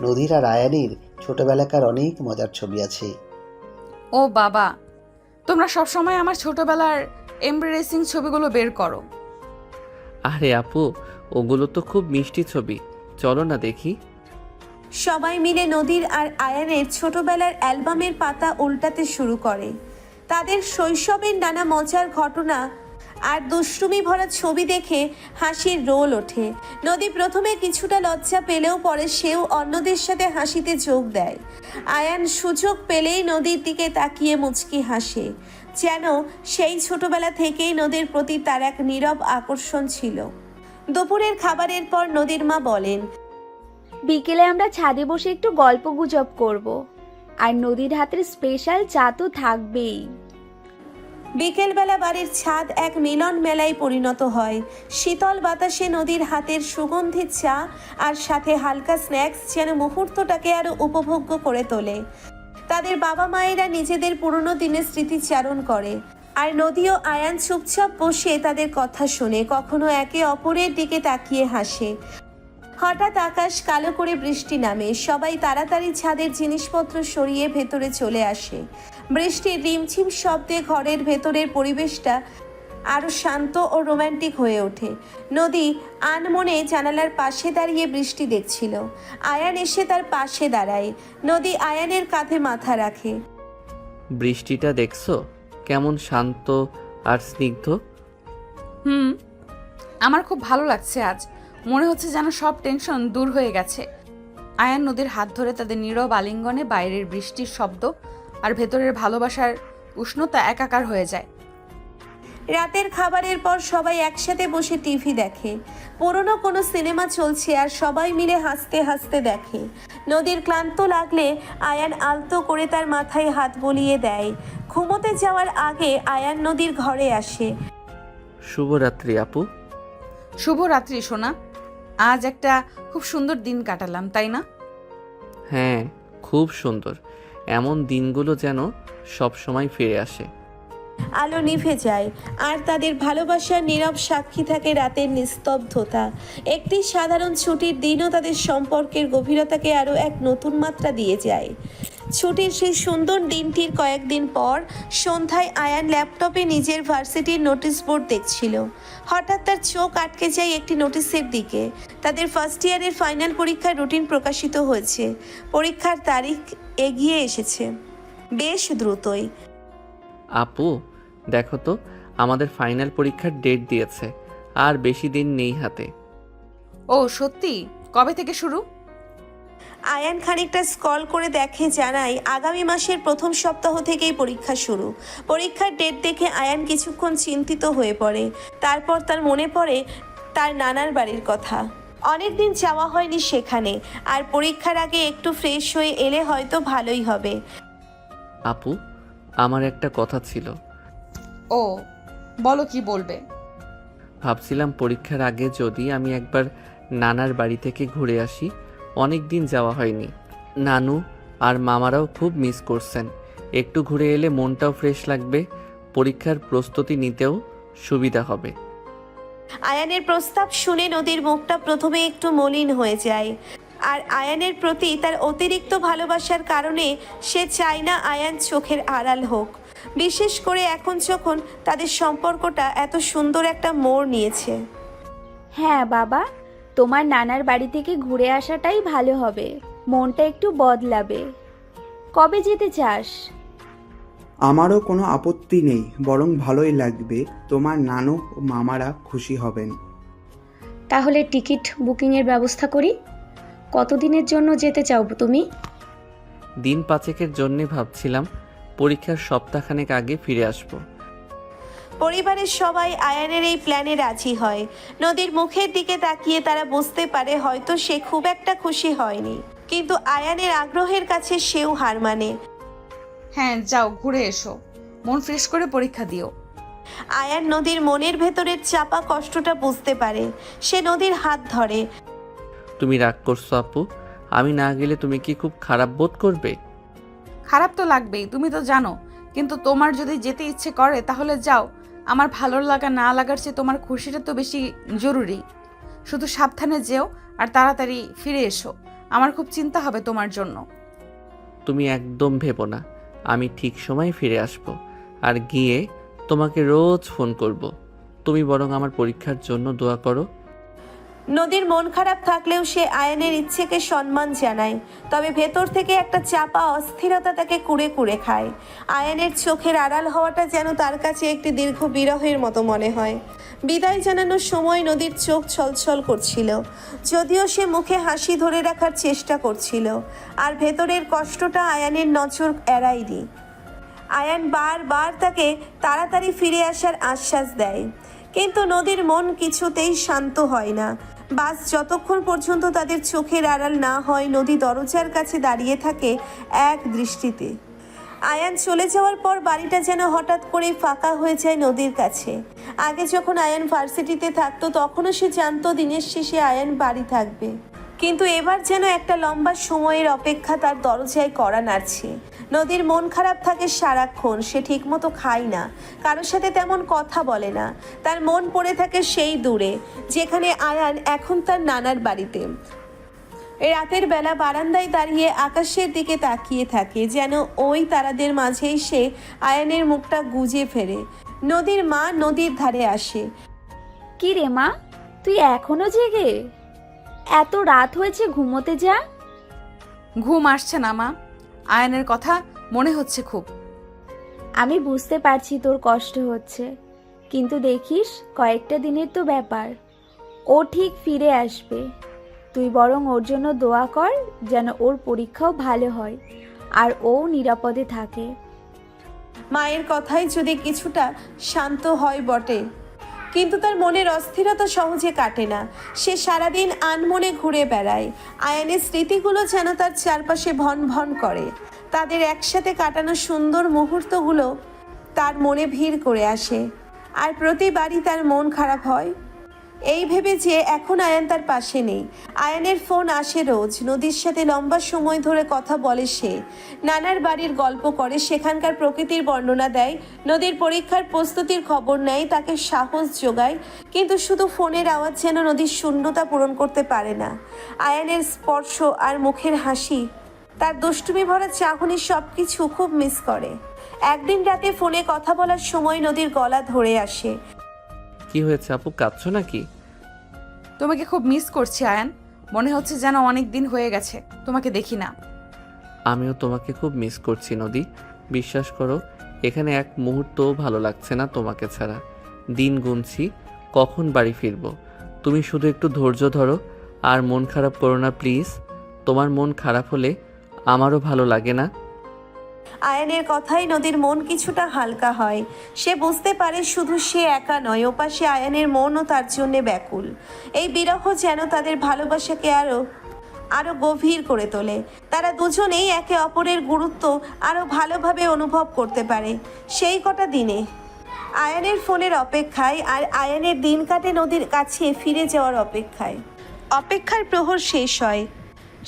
নদীর আর আয়ানের ছোটবেলাকার অনেক মজার ছবি আছে। ও বাবা, তোমরা সবসময় আমার ছোটবেলার এমব্রেসিং ছবিগুলো বের করো। আরে আপু, ওগুলো তো খুব মিষ্টি ছবি, চলো না দেখি। সবাই মিলে নদীর আর আয়ানের ছোটবেলার অ্যালবামের পাতা উল্টাতে শুরু করে। তাদের শৈশবের নানা মজার ঘটনা আর দুষ্টুমি ভরা ছবি দেখে হাসির রোল ওঠে। নদী প্রথমে কিছুটা লজ্জা পেলেও পরে সেও অন্যদের সাথে হাসিতে যোগ দেয়। আয়ান সুযোগ পেলেই নদীর দিকে তাকিয়ে মুচকি হাসে, যেন সেই ছোটবেলা থেকেই নদীর প্রতি তার এক নীরব আকর্ষণ ছিল। দুপুরের খাবারের পর নদীর মা বলেন, বিকেলে আমরা ছাদে বসে একটু গল্প গুজব করব। আর নদীর হাতের স্পেশাল চা তো থাকবেই। বিকেলবেলা বাড়ির ছাদ এক মিলন মেলায় পরিণত হয়। শীতল বাতাসে নদীর হাতের সুগন্ধি চা আর সাথে হালকা স্ন্যাক্স যেন মুহূর্তটাকে আরো উপভোগ্য করে তোলে। তাদের বাবা মায়েরা নিজেদের পুরনো দিনের স্মৃতিচারণ করে, আর নদী ও আয়ান চুপচাপ বসে তাদের কথা শুনে, কখনো একে অপরের দিকে তাকিয়ে হাসে। হঠাৎ আকাশ কালো করে বৃষ্টি নামে। সবাই তাড়াতাড়ি ছাদের জিনিসপত্র সরিয়ে ভেতরে চলে আসে। বৃষ্টির রিমঝিম শব্দে ঘরের ভেতরের পরিবেশটা আরো শান্ত ও রোমান্টিক হয়ে ওঠে। নদী আনমনে জানালার পাশে দাঁড়িয়ে বৃষ্টি দেখছিল। আয়ান এসে তার পাশে দাঁড়ায়। নদী আয়ানের কাঁধে মাথা রাখে। বৃষ্টিটা দেখছো কেমন শান্ত আর স্নিগ্ধ? আমার খুব ভালো লাগছে আজ। মনে হচ্ছে যেন সব টেনশন দূর হয়ে গেছে। আয়ান নদীর হাত ধরে তাদের নীরব আলিঙ্গনে বাইরের বৃষ্টির শব্দ আর ভেতরের ভালোবাসার উষ্ণতা একাকার হয়ে যায়। রাতের খাবারের পর সবাই একসাথে বসে টিভি দেখে। পুরনো কোনো সিনেমা চলছে আর সবাই মিলে হাসতে হাসতে দেখে। নদীর ক্লান্ত লাগলে আয়ান আলতো করে তার মাথায় হাত বুলিয়ে দেয়। ঘুমোতে যাওয়ার আগে আয়ান নদীর ঘরে আসে। শুভরাত্রি আপু। শুভরাত্রি সোনা। আজ একটা খুব সুন্দর দিন কাটালাম, তাই না? হ্যাঁ, খুব সুন্দর। এমন দিনগুলো যেন সব সময় ফিরে আসে। আলো নিভে যায় আর তাদের ভালোবাসার নীরব সাক্ষী থাকে রাতের নিস্তব্ধতা। একটি সাধারণ ছুটির দিনও তাদের সম্পর্কের গভীরতাকে আরও এক নতুন মাত্রা দিয়ে যায়। ছুটির সেই সুন্দর দিনটির কয়েকদিন পর সন্ধ্যায় আয়ান ল্যাপটপে নিজের ভার্সিটির নোটিশ বোর্ড দেখছিল। হঠাৎ তার চোখ আটকে যায় একটি নোটিশের দিকে। তাদের ফার্স্ট ইয়ারের ফাইনাল পরীক্ষার রুটিন প্রকাশিত হয়েছে। পরীক্ষার তারিখ এগিয়ে এসেছে, বেশ দ্রুতই। আপু দেখো তো, আমাদের ফাইনাল পরীক্ষার ডেট দিয়েছে, আর বেশি দিন নেই হাতে। ও সত্যি? কবে থেকে শুরু? আয়ান খানিকটা স্ক্রল করে দেখে, জানায় আগামী মাসের প্রথম সপ্তাহ থেকেই পরীক্ষা শুরু। পরীক্ষার ডেট দেখে আয়ান কিছুক্ষণ চিন্তিত হয়ে পড়ে। তারপর তার মনে পড়ে তার নানার বাড়ির কথা। অনেকদিন যাওয়া হয়নি সেখানে, আর পরীক্ষার আগে একটু ফ্রেশ হয়ে এলে হয়তো ভালোই হবে। আপু, আমার একটা কথা ছিল। ও বলো, কি বলবে? ভাবছিলাম পরীক্ষার আগে যদি আমি একবার নানার বাড়ি থেকে ঘুরে আসি। অনেক দিন যাওয়া হয়নি। নানু আর মামারাও খুব মিস করছেন। একটু ঘুরে এলে মনটাও ফ্রেশ লাগবে, পরীক্ষার প্রস্তুতি নিতেও সুবিধা হবে। আয়ানের প্রস্তাব শুনে নদীর মুখটা প্রথমে একটু মলিন হয়ে যায়। আর আয়ানের প্রতি তার অতিরিক্ত ভালোবাসার কারণে সে চায় না আয়ান চোখের আড়াল হোক, বিশেষ করে এখন যখন তাদের সম্পর্কটা এত সুন্দর একটা মোড় নিয়েছে। হ্যাঁ বাবা, তোমার নানার বাড়ি থেকে ঘুরে আসাটাই ভালো হবে। মনটা একটু বদলাবে। কবে যেতে চাস? আমারও কোনো আপত্তি নেই, বরং ভালোই লাগবে। তোমার নানু ও মামারা খুশি হবেন। তাহলে টিকিট বুকিংয়ের ব্যবস্থা করি। কতদিনের জন্য যেতে চাও তুমি? দিন 5 জন্যে ভাবছিলাম, পরীক্ষার সপ্তাহখানেক আগে ফিরে আসব। পরিবারের সবাই আয়ানের এই প্ল্যানে রাজি হয়। নদীর মুখের দিকে তাকিয়ে তারা বুঝতে পারে হয়তো সে খুব একটা খুশি হয়নি, কিন্তু আয়ানের আগ্রহের কাছে সেও হার মানে। হ্যাঁ যাও, ঘুরে এসো, মন ফ্রেশ করে পরীক্ষা দিও। আয়ান নদীর মনের ভেতরের চাপা কষ্টটা বুঝতে পারে। সে নদীর হাত ধরে। তুমি রাগ করছো আপু? আমি না গেলে তুমি কি খুব খারাপ বোধ করবে? খারাপ তো লাগবেই, তুমি তো জানো। কিন্তু তোমার যদি যেতে ইচ্ছে করে তাহলে যাও, আমার ভালো লাগা না লাগার চেয়ে তোমার খুশিটা তো বেশি জরুরি। শুধু সাবধানে যেও আর তাড়াতাড়ি ফিরে এসো। আমার খুব চিন্তা হবে তোমার জন্য। তুমি একদম ভেবো না, আমি ঠিক সময় ফিরে আসব। আর গিয়ে তোমাকে রোজ ফোন করব। তুমি বরং আমার পরীক্ষার জন্য দোয়া করো। নদীর মন খারাপ থাকলেও সে আয়ানের ইচ্ছেকে সম্মান জানায়, তবে ভেতর থেকে একটা চাপা অস্থিরতা তাকে কুড়ে কুড়ে খায়। আয়ানের চোখের আড়াল হওয়াটা যেন তার কাছে একটি দীর্ঘ বিরহের মতো মনে হয়। বিদায় জানানোর সময় নদীর চোখ ছলছল করছিল, যদিও সে মুখে হাসি ধরে রাখার চেষ্টা করছিল, আর ভেতরের কষ্টটা আয়ানের নজর এড়ায়নি। আয়ান বারবার তাকে তাড়াতাড়ি ফিরে আসার আশ্বাস দেয়, কিন্তু নদীর মন কিছুতেই শান্ত হয় না। বাস যতক্ষণ পর্যন্ত তাদের চোখের আড়াল না হয়, নদী দরজার কাছে দাঁড়িয়ে থাকে এক দৃষ্টিতে। আয়ান চলে যাওয়ার পর বাড়িটা যেন হঠাৎ করেই ফাঁকা হয়ে যায় নদীর কাছে। আগে যখন আয়ান ভার্সিটিতে থাকতো তখনও সে জানতো দিনের শেষে আয়ান বাড়ি থাকবে, কিন্তু এবার যেন একটা লম্বা সময়ের অপেক্ষা তার দরজায় কড়া নাড়ছে। নদীর মন খারাপ থাকে সারাক্ষণ, সে ঠিকমতো খায় না, কারোর সাথে তেমন কথা বলে না। তার মন পড়ে থাকে সেই দূরে, যেখানে আয়ান এখন তার নানার বাড়িতে। রাতের বেলা বারান্দায় দাঁড়িয়ে আকাশের দিকে তাকিয়ে থাকে, যেন ওই তারাদের মাঝেই সে আয়ানের মুখটা গুজে ফেরে। নদীর মা নদীর ধারে আসে। কি রে মা, তুই এখনো জেগে? এত রাত হয়েছে, ঘুমোতে যা। ঘুম আসছে না মা, আয়ানের কথা মনে হচ্ছে খুব। আমি বুঝতে পারছি তোর কষ্ট হচ্ছে, কিন্তু দেখিস কয়েকটা দিনের তো ব্যাপার, ও ঠিক ফিরে আসবে। তুই বরং ওর জন্য দোয়া কর যেন ওর পরীক্ষাও ভালো হয় আর ও নিরাপদে থাকে। মায়ের কথাই যদি কিছুটা শান্ত হয় বটে, কিন্তু তার মনের অস্থিরতা সহজে কাটে না। সে সারাদিন আনমনে ঘুরে বেড়ায়। আয়ানের স্মৃতিগুলো যেন তার চারপাশে ভন ভন করে। তাদের একসাথে কাটানো সুন্দর মুহূর্তগুলো তার মনে ভিড় করে আসে, আর প্রতিবারই তার মন খারাপ হয় এই ভেবে যে এখন আয়ান তার পাশে নেই। আয়ানের ফোন আসে রোজ, নদীর সাথে লম্বা সময় ধরে কথা বলে সে, নানার বাড়ির গল্প করে, সেখানকার প্রকৃতির বর্ণনা দেয়, নদীর পরীক্ষার প্রস্তুতির খবর নেয়, তাকে সাহস যোগায়। কিন্তু শুধু ফোনের আওয়াজ যেন নদীর শূন্যতা পূরণ করতে পারে না। আয়ানের স্পর্শ আর মুখের হাসি, তার দুষ্টুমি ভরা চাহনি সব কিছু খুব মিস করে। একদিন রাতে ফোনে কথা বলার সময় নদীর গলা ধরে আসে। কি হয়েছে আপু, কাঁদছো নাকি? তোমাকে খুব মিস করছি আয়ান, মনে হচ্ছে যেন অনেক দিন হয়ে গেছে তোমাকে দেখি না। আমিও তোমাকে খুব মিস করছি নদী, বিশ্বাস করো এখানে এক মুহূর্তও ভালো লাগছে না তোমাকে ছাড়া। দিন গুনছি কখন বাড়ি ফিরবো। তুমি শুধু একটু ধৈর্য ধরো আর মন খারাপ করো না প্লিজ। তোমার মন খারাপ হলে আমারও ভালো লাগে না। আয়ানের কথাই নদীর মন কিছুটা হালকা হয়। সে বুঝতে পারে শুধু সে একা নয়, ওপাশে আয়ানের মনও তার জন্যে ব্যাকুল। এই বিরহ যেন তাদের ভালোবাসাকে আরো গভীর করে তোলে। তারা দুজনেই একে অপরের গুরুত্ব আরো ভালোভাবে অনুভব করতে পারে সেই কটা দিনে। আয়ানের ফোনের অপেক্ষায় আর আয়ানের দিন কাটে নদীর কাছে ফিরে যাওয়ার অপেক্ষায়। অপেক্ষার প্রহর শেষ হয়।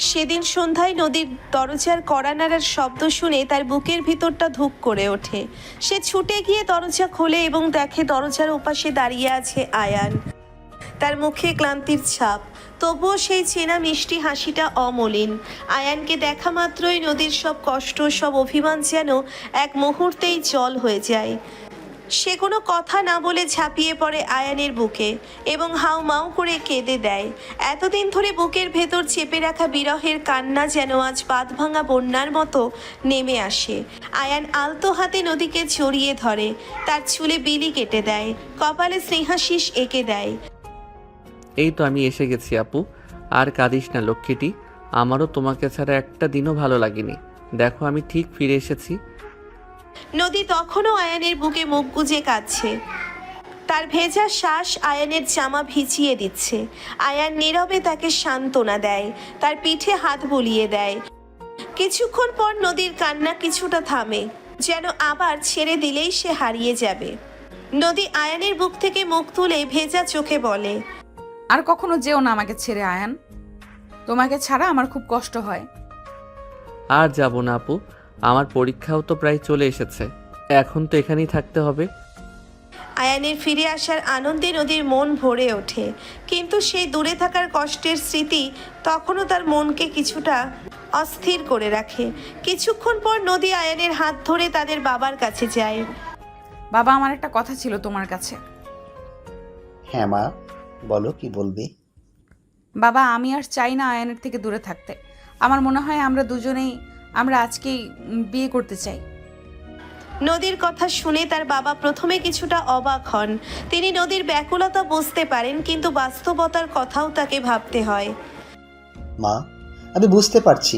সেদিন সন্ধ্যায় নদীর দরজার কড়া নাড়ার শব্দ শুনে তার বুকের ভিতরটা ধুক করে ওঠে। সে ছুটে গিয়ে দরজা খোলে এবং দেখে দরজার ওপাশে দাঁড়িয়ে আছে আয়ান। তার মুখে ক্লান্তির ছাপ, তবুও সেই চেনা মিষ্টি হাসিটা অমলিন। আয়ানকে দেখা মাত্রই নদীর সব কষ্ট, সব অভিমান যেন এক মুহূর্তেই জল হয়ে যায়। সে কোনো কথা না বলে ঝাঁপিয়ে পড়ে আয়ানের বুকে এবং হাউ মাউ করে কেঁদে দেয়। এতদিন ধরে বুকের ভেতর চেপে রাখা বিরহের কান্না যেন আজ বাঁধভাঙা বন্যার মতো নেমে আসে। আয়ান আলতো হাতে নদীকে জড়িয়ে ধরে, তার চুলে বিলি কেটে দেয়, কপালে স্নেহাশিস এঁকে দেয়। এই তো আমি এসে গেছি আপু, আর কাঁদিস না লক্ষ্মীটি। আমারও তোমাকে ছাড়া একটা দিনও ভালো লাগেনি। দেখো আমি ঠিক ফিরে এসেছি। নদী তখনও আয়ানের বুকে মুখ গুজে কাঁদছে। তার ভেজা শ্বাস আয়ানের জামা ভিজিয়ে দিচ্ছে। আয়ান নীরবে তাকে সান্ত্বনা দেয়, তার পিঠে হাত বুলিয়ে দেয়। কিছুক্ষণ পর নদীর কান্না কিছুটা থামে, যেন আবার ছেড়ে দিলেই সে হারিয়ে যাবে। নদী আয়ানের বুক থেকে মুখ তুলে ভেজা চোখে বলে, আর কখনো যেও না আমাকে ছেড়ে আয়ান, তোমাকে ছাড়া আমার খুব কষ্ট হয়। আর যাব না আপু, আমার পরীক্ষাও তো প্রায় চলে এসেছে, এখন তো এখানেই থাকতে হবে। আয়ানের ফিরে আসার আনন্দে নদীর মন ভরে ওঠে, কিন্তু সেই দূরে থাকার কষ্টের স্মৃতি তখনও তার মনকে কিছুটা অস্থির করে রাখে। কিছুক্ষণ পর নদী আয়ানের হাত ধরে তাদের বাবার কাছে যায়। বাবা, আমার একটা কথা ছিল তোমার কাছে। হ্যাঁ মা, বলো কি বলবে। বাবা, আমি আর চাই না আয়ানের থেকে দূরে থাকতে। আমার মনে হয় আমরা আজকেই বিয়ে করতে চাই। নদীর কথা শুনে তার বাবা প্রথমে কিছুটা অবাক হন। তিনি নদীর ব্যাকুলতা বুঝতে পারেন, কিন্তু বাস্তবতার কথাও তাকে ভাবতে হয়। মা, আমি বুঝতে পারছি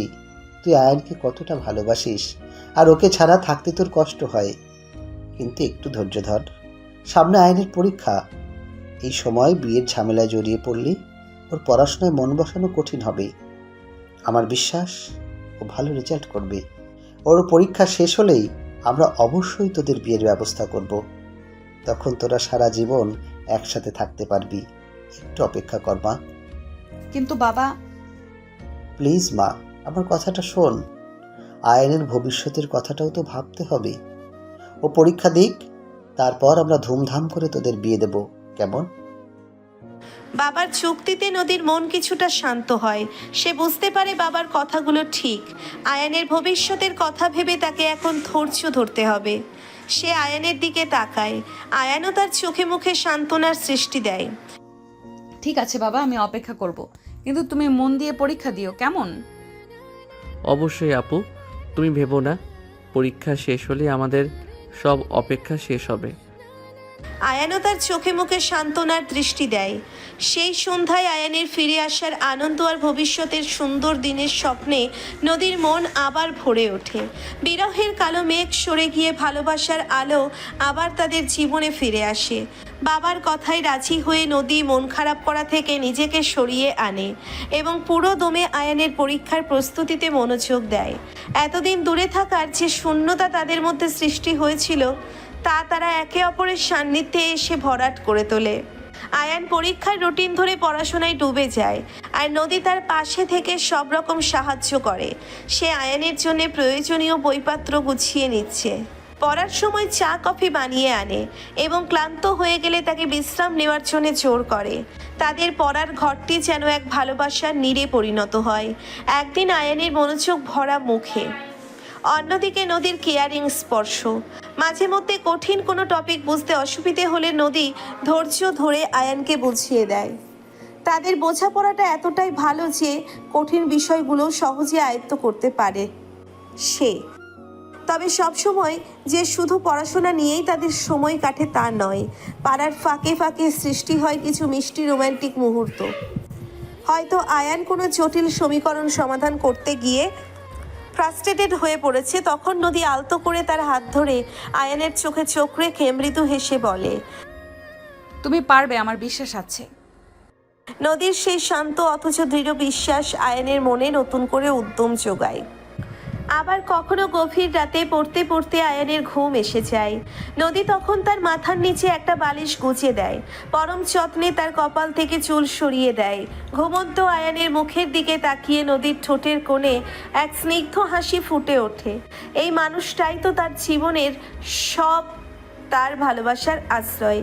তুই আয়ানকে কতটা ভালোবাসিস, আর ওকে ছাড়া থাকতে তোর কষ্ট হয়। কিন্তু একটু ধৈর্য ধর, সামনে আয়ানের পরীক্ষা। এই সময় বিয়ের ঝামেলায় জড়িয়ে পড়লি ওর পড়াশোনায় মন বসানো কঠিন হবে। আমার বিশ্বাস ও ভালো রেজাল্ট করবে। ওর পরীক্ষা শেষ হলেই আমরা অবশ্যই তোদের বিয়ের ব্যবস্থা করব। তখন তোরা সারা জীবন একসাথে থাকতে পারবি। একটু অপেক্ষা কর মা। কিন্তু বাবা, প্লিজ মা, আমার কথাটা শোন। আয়ানের ভবিষ্যতের কথাটাও তো ভাবতে হবে। ও পরীক্ষা দিক, তারপর আমরা ধুমধাম করে তোদের বিয়ে দেব, কেমন? বাবার চুক্তিতে নদীর মন কিছুটা শান্ত হয়। সে বুঝতে পারে বাবার কথাগুলো ঠিক। আয়ানের ভবিষ্যতের কথা ভেবে তাকে এখন ধৈর্য ধরতে হবে। সে আয়ানের দিকে তাকায়। আয়ানও তার চোখে মুখে সান্ত্বনার সৃষ্টি দেয়। ঠিক আছে বাবা, আমি অপেক্ষা করব, কিন্তু তুমি মন দিয়ে পরীক্ষা দিও, কেমন? অবশ্যই আপু, তুমি ভেবো না। পরীক্ষা শেষ হলে আমাদের সব অপেক্ষা শেষ হবে। আয়ানও তার চোখে মুখে সান্ত্বনার দৃষ্টি দেয়। সেই সন্ধ্যায় আয়ানের ফিরে আসার আনন্দ আর ভবিষ্যতের সুন্দর দিনের স্বপ্নে নদীর মন আবার ভরে ওঠে। বিরহের কালো মেঘ সরে গিয়ে ভালোবাসার আলো আবার তাদের জীবনে ফিরে আসে। বাবার কথায় রাজি হয়ে নদী মন খারাপ করা থেকে নিজেকে সরিয়ে আনে এবং পুরো দমে আয়ানের পরীক্ষার প্রস্তুতিতে মনোযোগ দেয়। এতদিন দূরে থাকার যে শূন্যতা তাদের মধ্যে সৃষ্টি হয়েছিল, তা তারা একে অপরের সান্নিধ্যে এসে ভরাট করে তোলে। আয়ান পরীক্ষার রুটিন ধরে পড়াশোনায় ডুবে যায়, আর নদী তার পাশে থেকে সব রকম সাহায্য করে। সে আয়ানের জন্য প্রয়োজনীয় বইপত্র গুছিয়ে নিচ্ছে, পড়ার সময় চা কফি বানিয়ে আনে এবং ক্লান্ত হয়ে গেলে তাকে বিশ্রাম নেওয়ার জন্য জোর করে। তাদের পড়ার ঘরটি যেন এক ভালোবাসার নীড়ে পরিণত হয়। একদিন আয়ানের মনোযোগ ভরা মুখে, অন্যদিকে নদীর কেয়ারিং স্পর্শ। মাঝে মধ্যে কঠিন কোনো টপিক বুঝতে অসুবিধে হলে নদী ধৈর্য ধরে আয়ানকে বুঝিয়ে দেয়। তাদের বোঝাপড়াটা এতটাই ভালো যে কঠিন বিষয়গুলো সহজে আয়ত্ত করতে পারে সে। তবে সবসময় যে শুধু পড়াশোনা নিয়েই তাদের সময় কাটে তা নয়। পাড়ার ফাঁকে ফাঁকে সৃষ্টি হয় কিছু মিষ্টি রোম্যান্টিক মুহূর্ত। হয়তো আয়ান কোনো জটিল সমীকরণ সমাধান করতে গিয়ে ফ্রাস্ট্রেটেড হয়ে পড়েছে, তখন নদী আলতো করে তার হাত ধরে আয়ানের চোখে চোখ রেখে মৃদু হেসে বলে, তুমি পারবে, আমার বিশ্বাস আছে। নদীর সেই শান্ত অথচ দৃঢ় বিশ্বাস আয়ানের মনে নতুন করে উদ্যম যোগায়। আবার কখনো গভীর রাতে পড়তে পড়তে আয়ানের ঘুম এসে যায়। নদী তখন তার মাথার নিচে একটা বালিশ গুজে দেয়, পরম যত্নে তার কপাল থেকে চুল সরিয়ে দেয়। ঘুমন্ত আয়ানের মুখের দিকে তাকিয়ে নদীর ঠোঁটের কোণে এক স্নিগ্ধ হাসি ফুটে ওঠে। এই মানুষটাই তো তার জীবনের সব, তার ভালোবাসার আশ্রয়।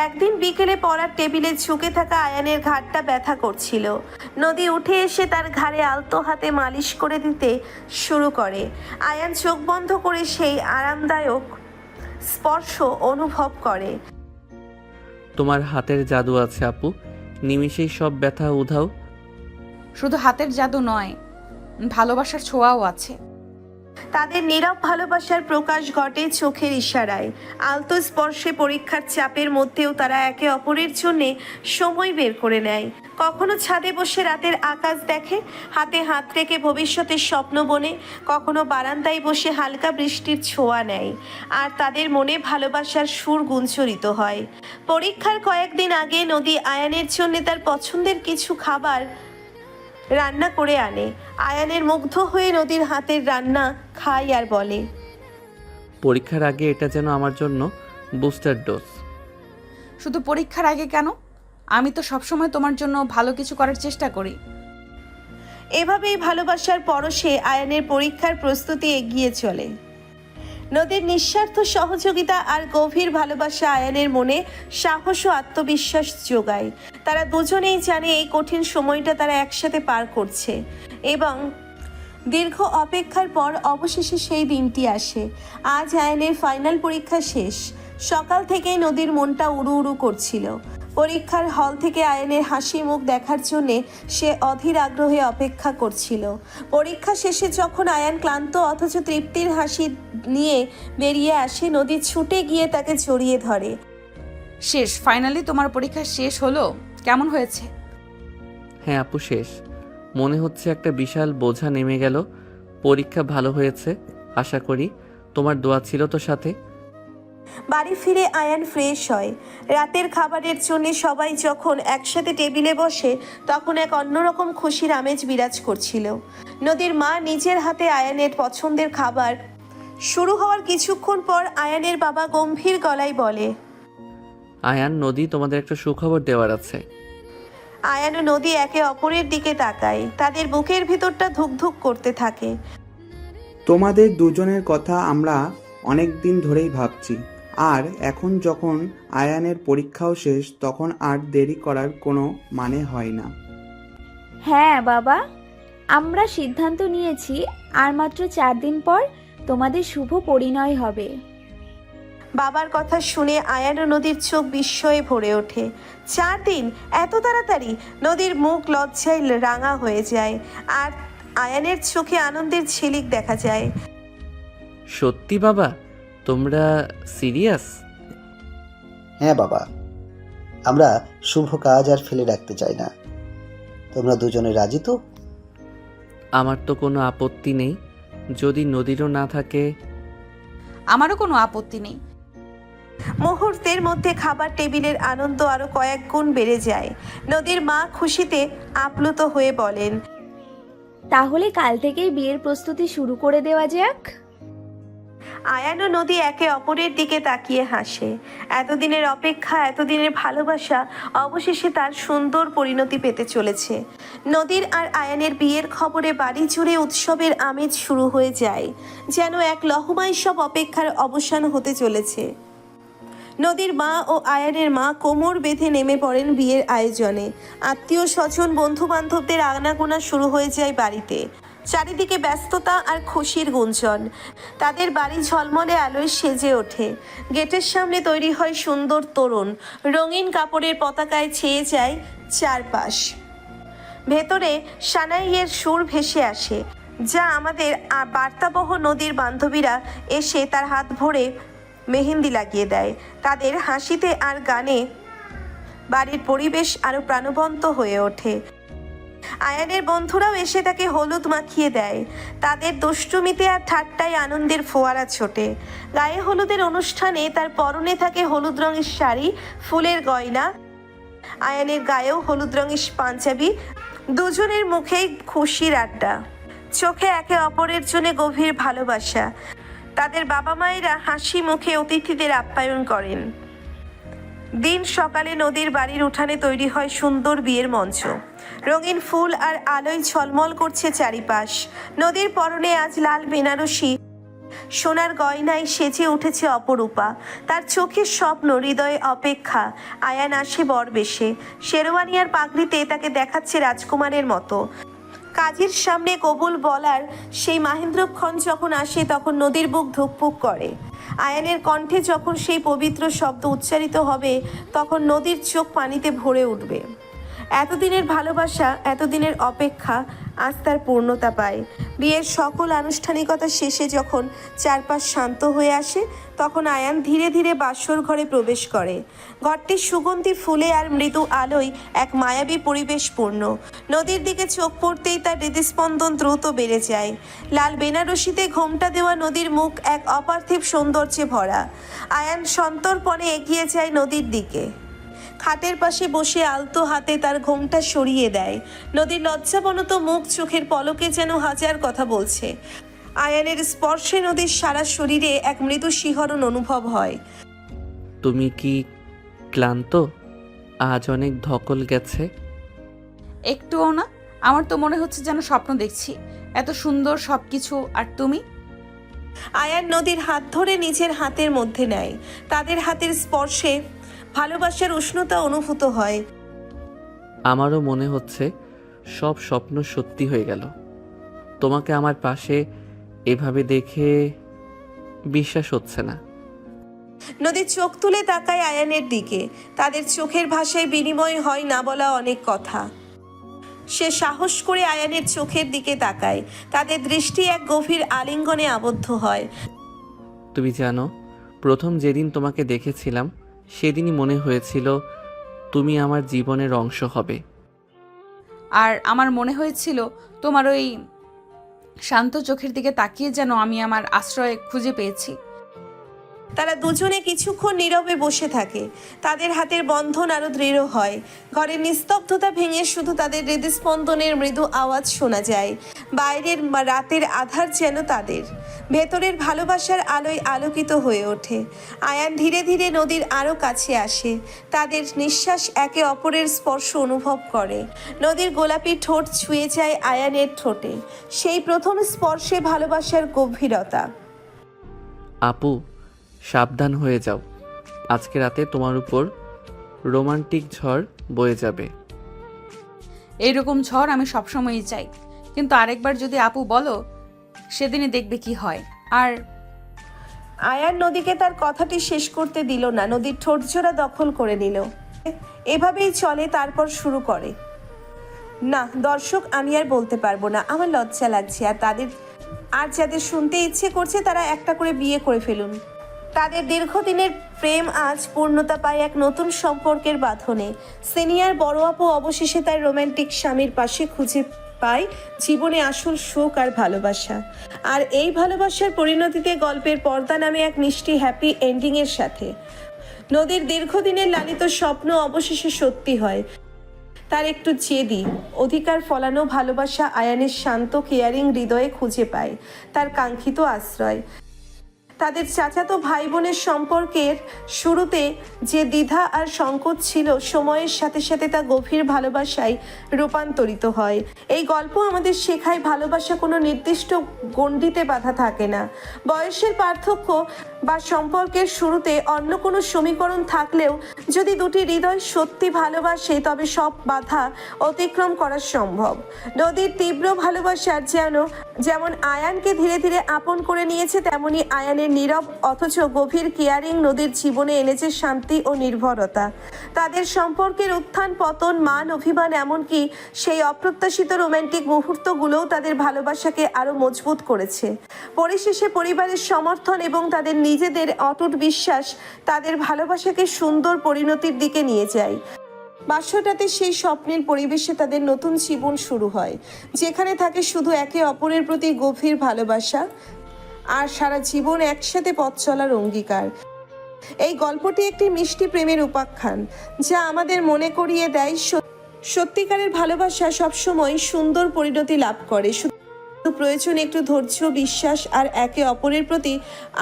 একদিন বিকেলে পড়ার টেবিলে ঝুঁকে থাকা আয়ানের ঘাড়টা ব্যথা করছিল। নদী উঠে এসে তার ঘাড়ে আলতো হাতে মালিশ করে দিতে শুরু করে। আয়ান চোখ বন্ধ করে সেই আরামদায়ক স্পর্শ অনুভব করে। তোমার হাতের জাদু আছে আপু, নিমিষেই সব ব্যথা উধাও। শুধু হাতের জাদু নয়, ভালোবাসার ছোঁয়াও আছে। তাদের নীরব ভালোবাসার প্রকাশ ঘটে চোখের ইশারায়। আলতো স্পর্শে পরীক্ষার চাপের মধ্যেও তারা একে অপরের জন্য সময় বের করে নেয়। কখনো ছাদে বসে রাতের আকাশ দেখে, হাতে হাত রেখে ভবিষ্যতের স্বপ্ন বনে, কখনো বারান্দায় বসে হালকা বৃষ্টির ছোঁয়া নেয়, আর তাদের মনে ভালোবাসার সুর গুঞ্জরিত হয়। পরীক্ষার কয়েকদিন আগে নদী আয়ানের জন্য তার পছন্দের কিছু খাবার রান্না করে আনে। আয়ানের মুগ্ধ হয়ে নদীর হাতের রান্না খায় আর বলে, পরীক্ষার আগে এটা যেন আমার জন্য বুস্টার ডোজ। শুধু পরীক্ষার আগে কেন? আমি তো সবসময় তোমার জন্য ভালো কিছু করার চেষ্টা করি। এভাবেই ভালোবাসার পরশে আয়ানের পরীক্ষার প্রস্তুতি এগিয়ে চলে। নদীর নিঃস্বার্থ সহযোগিতা আর গভীর ভালোবাসা আয়ানের মনে সাহস ও আত্মবিশ্বাস যোগায়। তারা দুজনেই জানে এই কঠিন সময়টা তারা একসাথে পার করছে এবং দীর্ঘ অপেক্ষার পর অবশেষে সেই দিনটি আসে। আজ আয়ানের ফাইনাল পরীক্ষা শেষ। সকাল থেকেই নদীর মনটা উড়ু উড়ু করছিল। পরীক্ষার হল থেকে আয়ানের হাসি মুখ দেখার জন্যে সে অধীর আগ্রহে অপেক্ষা করছিল। পরীক্ষা শেষে যখন আয়ান ক্লান্ত অথচ তৃপ্তির হাসি নিয়ে বেরিয়ে আসে, নদী ছুটে গিয়ে তাকে জড়িয়ে ধরে। শেষ, ফাইনালি তোমার পরীক্ষা শেষ হলো, কেমন হয়েছে? হ্যাঁ আপু, শেষ। মনে হচ্ছে একটা বিশাল বোঝা নেমে গেল। পরীক্ষা ভালো হয়েছে আশা করি। তোমার দোয়া ছিল তো সাথে। বাড়ি ফিরে আয়ান ফ্রেশ হয়। রাতের খাবারের জন্য সবাই যখন একসাথে টেবিলে বসে তখন এক অন্যরকম খুশির আমেজ বিরাজ করছিল। নদীর মা নিজের হাতে আয়ানের পছন্দের খাবার শুরু হওয়ার কিছুক্ষণ পর আয়ানের বাবা গম্ভীর গলায় বলে, আয়ান, নদী, তোমাদের একটা সুখবর দেওয়ার আছে। আয়ান ও নদী একে অপরের দিকে তাকায়। তাদের বুকের ভিতরটা ধুকধুক করতে থাকে। তোমাদের দুজনের কথা আমরা অনেক দিন ধরেই ভাবছি, আর এখন যখন আয়ানের পরীক্ষাও শেষ তখন আর দেরি করার কোনো মানে হয় না। হ্যাঁ বাবা, আমরা সিদ্ধান্ত নিয়েছি আর মাত্র 4 দিন পর তোমাদের শুভ পরিণয় হবে। বাবার কথা শুনে আয়ান ও নদীর চোখ বিস্ময়ে ভরে ওঠে। 4 দিন? এত তাড়াতাড়ি? নদীর মুখ লজ্জায় রাঙা হয়ে যায় আর আয়ানের চোখে আনন্দের ঝিলিক দেখা যায়। সত্যি বাবা, তোমরা সিরিয়াস? হ্যাঁ বাবা, আমরা শুভ কাজ আর ফেলে রাখতে চাই না। তোমরা দুজনে রাজি তো? আমার তো কোনো আপত্তি নেই, যদি নদীরও না থাকে। আমারও কোনো আপত্তি নেই। মুহূর্তের মধ্যে খাবার টেবিলের আনন্দ আরো কয়েক গুণ বেড়ে যায়। নদীর মা খুশিতে আপ্লুত হয়ে বলেন, তাহলে কাল থেকেই বিয়ের প্রস্তুতি শুরু করে দেওয়া যাক। আয়ান ও নদী একে অপরের দিকে তাকিয়ে হাসে। এতদিনের অপেক্ষা, এতদিনের ভালোবাসা অবশেষে তার সুন্দর পরিণতি পেতে চলেছে। নদীর আর আয়ানের বিয়ের খবরে বাড়ি জুড়ে উৎসবের আমেজ শুরু হয়ে যায়, যেন এক লহমায় সব অপেক্ষার অবসান হতে চলেছে। নদীর মা ও আয়ানের মা কোমর বেঁধে নেমে পড়েন বিয়ের আয়োজনে। আত্মীয় স্বজন, বন্ধু বান্ধবদের আনাগোনা শুরু হয়ে যায় বাড়িতে। চারিদিকে ব্যস্ততা আর খুশির গুঞ্জন। তাদের বাড়ি ঝলমলে আলোয় সেজে ওঠে। গেটের সামনে তৈরি হয় সুন্দর তোরণ। রঙিন কাপড়ের পতাকায় ছেয়ে যায় চারপাশ। ভেতরে সানাইয়ের সুর ভেসে আসে, যা আমাদের বার্তাবহ নদীর বান্ধবীরা এসে তার হাত ভরে মেহেন্দি লাগিয়ে দেয়। তাদের হাসিতে আর গানে বাড়ির পরিবেশ আরো প্রাণবন্ত হয়ে ওঠে। আয়ানের বন্ধুরাও এসে তাকে হলুদ মাখিয়ে দেয়। তাদের দুষ্টুমিতে আর ঠাট্টায় আনন্দের ফোয়ারা ছোটে। গায়ে হলুদের অনুষ্ঠানে তার পরনে থাকে হলুদ রঙের শাড়ি, ফুলের গয়না। আয়ানের গায়েও হলুদ রঙের পাঞ্জাবি। দুজনের মুখেই খুশির আড্ডা, চোখে একে অপরের জন্য গভীর ভালোবাসা। তাদের বাবা মায়েরা হাসি মুখে অতিথিদের আপ্যায়ন করেন। দিন সকালে নদীর বাড়ির উঠানে তৈরি হয় সুন্দর বিয়ের মঞ্চ। রঙিন ফুল আর আলোয় ঝলমল করছে চারিপাশ। নদীর পরনে আজ লাল বেনারসি, সোনার গয়নায় সেজে উঠেছে অপরূপা। তার চোখের স্বপ্ন, হৃদয়ে অপেক্ষা। আয়ান আসে বরবেশে, শেরওয়ানি আর পাগড়িতে তাকে দেখাচ্ছে রাজকুমারের মতো। কাজের সামনে কবুল বলার সেই মাহেন্দ্রক্ষণ যখন আসে তখন নদীর বুক ধুকপুক করে। আয়ানের কণ্ঠে যখন সেই পবিত্র শব্দ উচ্চারিত হবে তখন নদীর চোখ পানিতে ভরে উঠবে। এতদিনের ভালোবাসা, এতদিনের অপেক্ষা আজ তার পূর্ণতা পায়। বিয়ের সকল আনুষ্ঠানিকতা শেষে যখন চারপাশ শান্ত হয়ে আসে তখন আয়ান ধীরে ধীরে বাসর ঘরে প্রবেশ করে। ঘরটি সুগন্ধি ফুলে আর মৃদু আলোয় এক মায়াবী পরিবেশ পূর্ণ। নদীর দিকে চোখ পড়তেই তার হৃদস্পন্দন দ্রুত বেড়ে যায়। লাল বেনারসিতে ঘোমটা দেওয়া নদীর মুখ এক অপার্থিব সৌন্দর্যে ভরা। আয়ান সন্তর্পণে এগিয়ে যায় নদীর দিকে। খাটের পাশে বসে আলতো হাতে তার ঘোমটা সরিয়ে দেয়। নদীর লজ্জাবনত মুখ চোখের পলকে যেন হাজার কথা বলছে। আয়ানের স্পর্শে নদীর সারা শরীরে এক মৃদু শিহরণ অনুভব হয়। তুমি কি ক্লান্ত? আজ অনেক ধকল গেছে। একটুও না, আমার তো মনে হচ্ছে যেন স্বপ্ন দেখছি। এত সুন্দর সবকিছু, আর তুমি? আয়ান নদীর হাত ধরে নিজের হাতের মধ্যে নেয়। তাদের হাতের স্পর্শে ভালোবাসার উষ্ণতা অনুভূত হয়। আমারও মনে হচ্ছে সব স্বপ্ন সত্যি হয়ে গেল। তোমাকে আমার পাশে এভাবে দেখে বিশ্বাস হচ্ছে না। নদী চোখ তুলে তাকায় আয়ানের দিকে। তাদের চোখের ভাষায় বিনিময় হয় না বলা অনেক কথা। সে সাহস করে আয়ানের চোখের দিকে তাকায়। তাদের দৃষ্টি এক গভীর আলিঙ্গনে আবদ্ধ হয়। তুমি জানো, প্রথম যেদিন তোমাকে দেখেছিলাম সেদিনই মনে হয়েছিল তুমি আমার জীবনের অংশ হবে। আর আমার মনে হয়েছিল তোমার ওই শান্ত চোখের দিকে তাকিয়ে যেন আমি আমার আশ্রয় খুঁজে পেয়েছি। তারা দুজনে কিছুক্ষণ নীরবে বসে থাকে। তাদের হাতের বন্ধন আরো দৃঢ় হয়। ঘরের নিস্তব্ধতা ভেঙে শুধু তাদের হৃদস্পন্দনের মৃদু আওয়াজ শোনা যায়। বাইরের রাতের আধার যেন তাদের ভেতরের ভালোবাসার আলোয় আলোকিত হয়ে ওঠে। আয়ান ধীরে ধীরে নদীর আরো কাছে আসে। তাদের নিঃশ্বাস একে অপরের স্পর্শ অনুভব করে। নদীর গোলাপি ঠোঁট ছুঁয়ে যায় আয়ানের ঠোঁটে। সেই প্রথম স্পর্শে ভালোবাসার গভীরতা। আপু, সাবধান হয়ে যাও। আজকে রাতে তোমার উপর রোমান্টিক ঝড় বয়ে যাবে। এইরকম ঝড় আমি সবসময়ই চাই, কিন্তু আরেকবার যদি আপু বলো সেদিনই দেখবে কি হয়। আর আয়ান নদীকে তার কথাটি শেষ করতে দিল না। নদীর ঠোঁটজোড়া দখল করে নিল। এভাবেই চলে, তারপর শুরু করে, না দর্শক, আমি আর বলতে পারবো না, আমার লজ্জা লাগছে। আর যাদের শুনতে ইচ্ছে করছে তারা একটা করে বিয়ে করে ফেলুন। তাদের দীর্ঘদিনের প্রেম আজ পূর্ণতা পায় এক নতুন সম্পর্কের বাঁধনে। সিনিয়র বড় আপু অবশেষে তার রোমান্টিক স্বামীর পাশে খুঁজে পায় জীবনে আসল সুখ আর ভালোবাসা। আর এই ভালোবাসার পরিণতিতে গল্পের পর্দা নামে এক মিষ্টি হ্যাপি এন্ডিংয়ের সাথে নদীর দীর্ঘদিনের লালিত স্বপ্ন অবশেষে সত্যি হয়। তার একটু জেদি অধিকার ফলানো ভালোবাসা আয়ানের শান্ত কেয়ারিং হৃদয়ে খুঁজে পায় তার কাঙ্ক্ষিত আশ্রয়। তাদের চাচাতো ভাই বোনের সম্পর্কের শুরুতে যে দ্বিধা আর সংকোচ ছিল, সময়ের সাথে সাথে তা গভীর ভালোবাসায় রূপান্তরিত হয়। এই গল্প আমাদের শেখায় ভালোবাসা কোনো নির্দিষ্ট গণ্ডিতে বাঁধা থাকে না। বয়সের পার্থক্য বা সম্পর্কের শুরুতে অন্য কোনো সমীকরণ থাকলেও যদি দুটি হৃদয় সত্যি ভালোবাসে তবে সব বাধা অতিক্রম করা সম্ভব। নদীর তীব্র ভালোবাসার যেমন আয়ানকে ধীরে ধীরে আপন করে নিয়েছে, তেমনি আয়ানের নীরব অথচ গভীর কেয়ারিং নদীর জীবনে এনেছে শান্তি ও নির্ভরতা। তাদের সম্পর্কের উত্থান পতন, মান অভিমান, এমনকি সেই অপ্রত্যাশিত রোমান্টিক মুহূর্তগুলোও তাদের ভালোবাসাকে আরো মজবুত করেছে। পরিশেষে পরিবারের সমর্থন এবং তাদের নিজেদের অটুট বিশ্বাস তাদের ভালোবাসাকে সুন্দর পরিণতির দিকে নিয়ে যায়। বাসটাতে সেই স্বপ্নের পরিবেশে তাদের নতুন জীবন শুরু হয়, যেখানে থাকে শুধু একে অপরের প্রতি গভীর ভালোবাসা আর সারা জীবন একসাথে পথ চলার অঙ্গীকার। এই গল্পটি একটি মিষ্টি প্রেমের উপাখ্যান, যা আমাদের মনে করিয়ে দেয় সত্যিকারের ভালোবাসা সবসময় সুন্দর পরিণতি লাভ করে। শুধু প্রয়োজন একটু ধৈর্য, বিশ্বাস আর একে অপরের প্রতি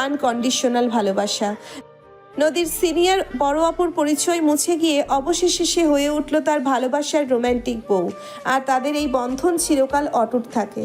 আনকন্ডিশনাল ভালোবাসা। নদীর সিনিয়র বড় আপুর পরিচয় মুছে গিয়ে অবশেষে সে হয়ে উঠল তার ভালোবাসার রোমান্টিক বউ, আর তাদের এই বন্ধন চিরকাল অটুট থাকে।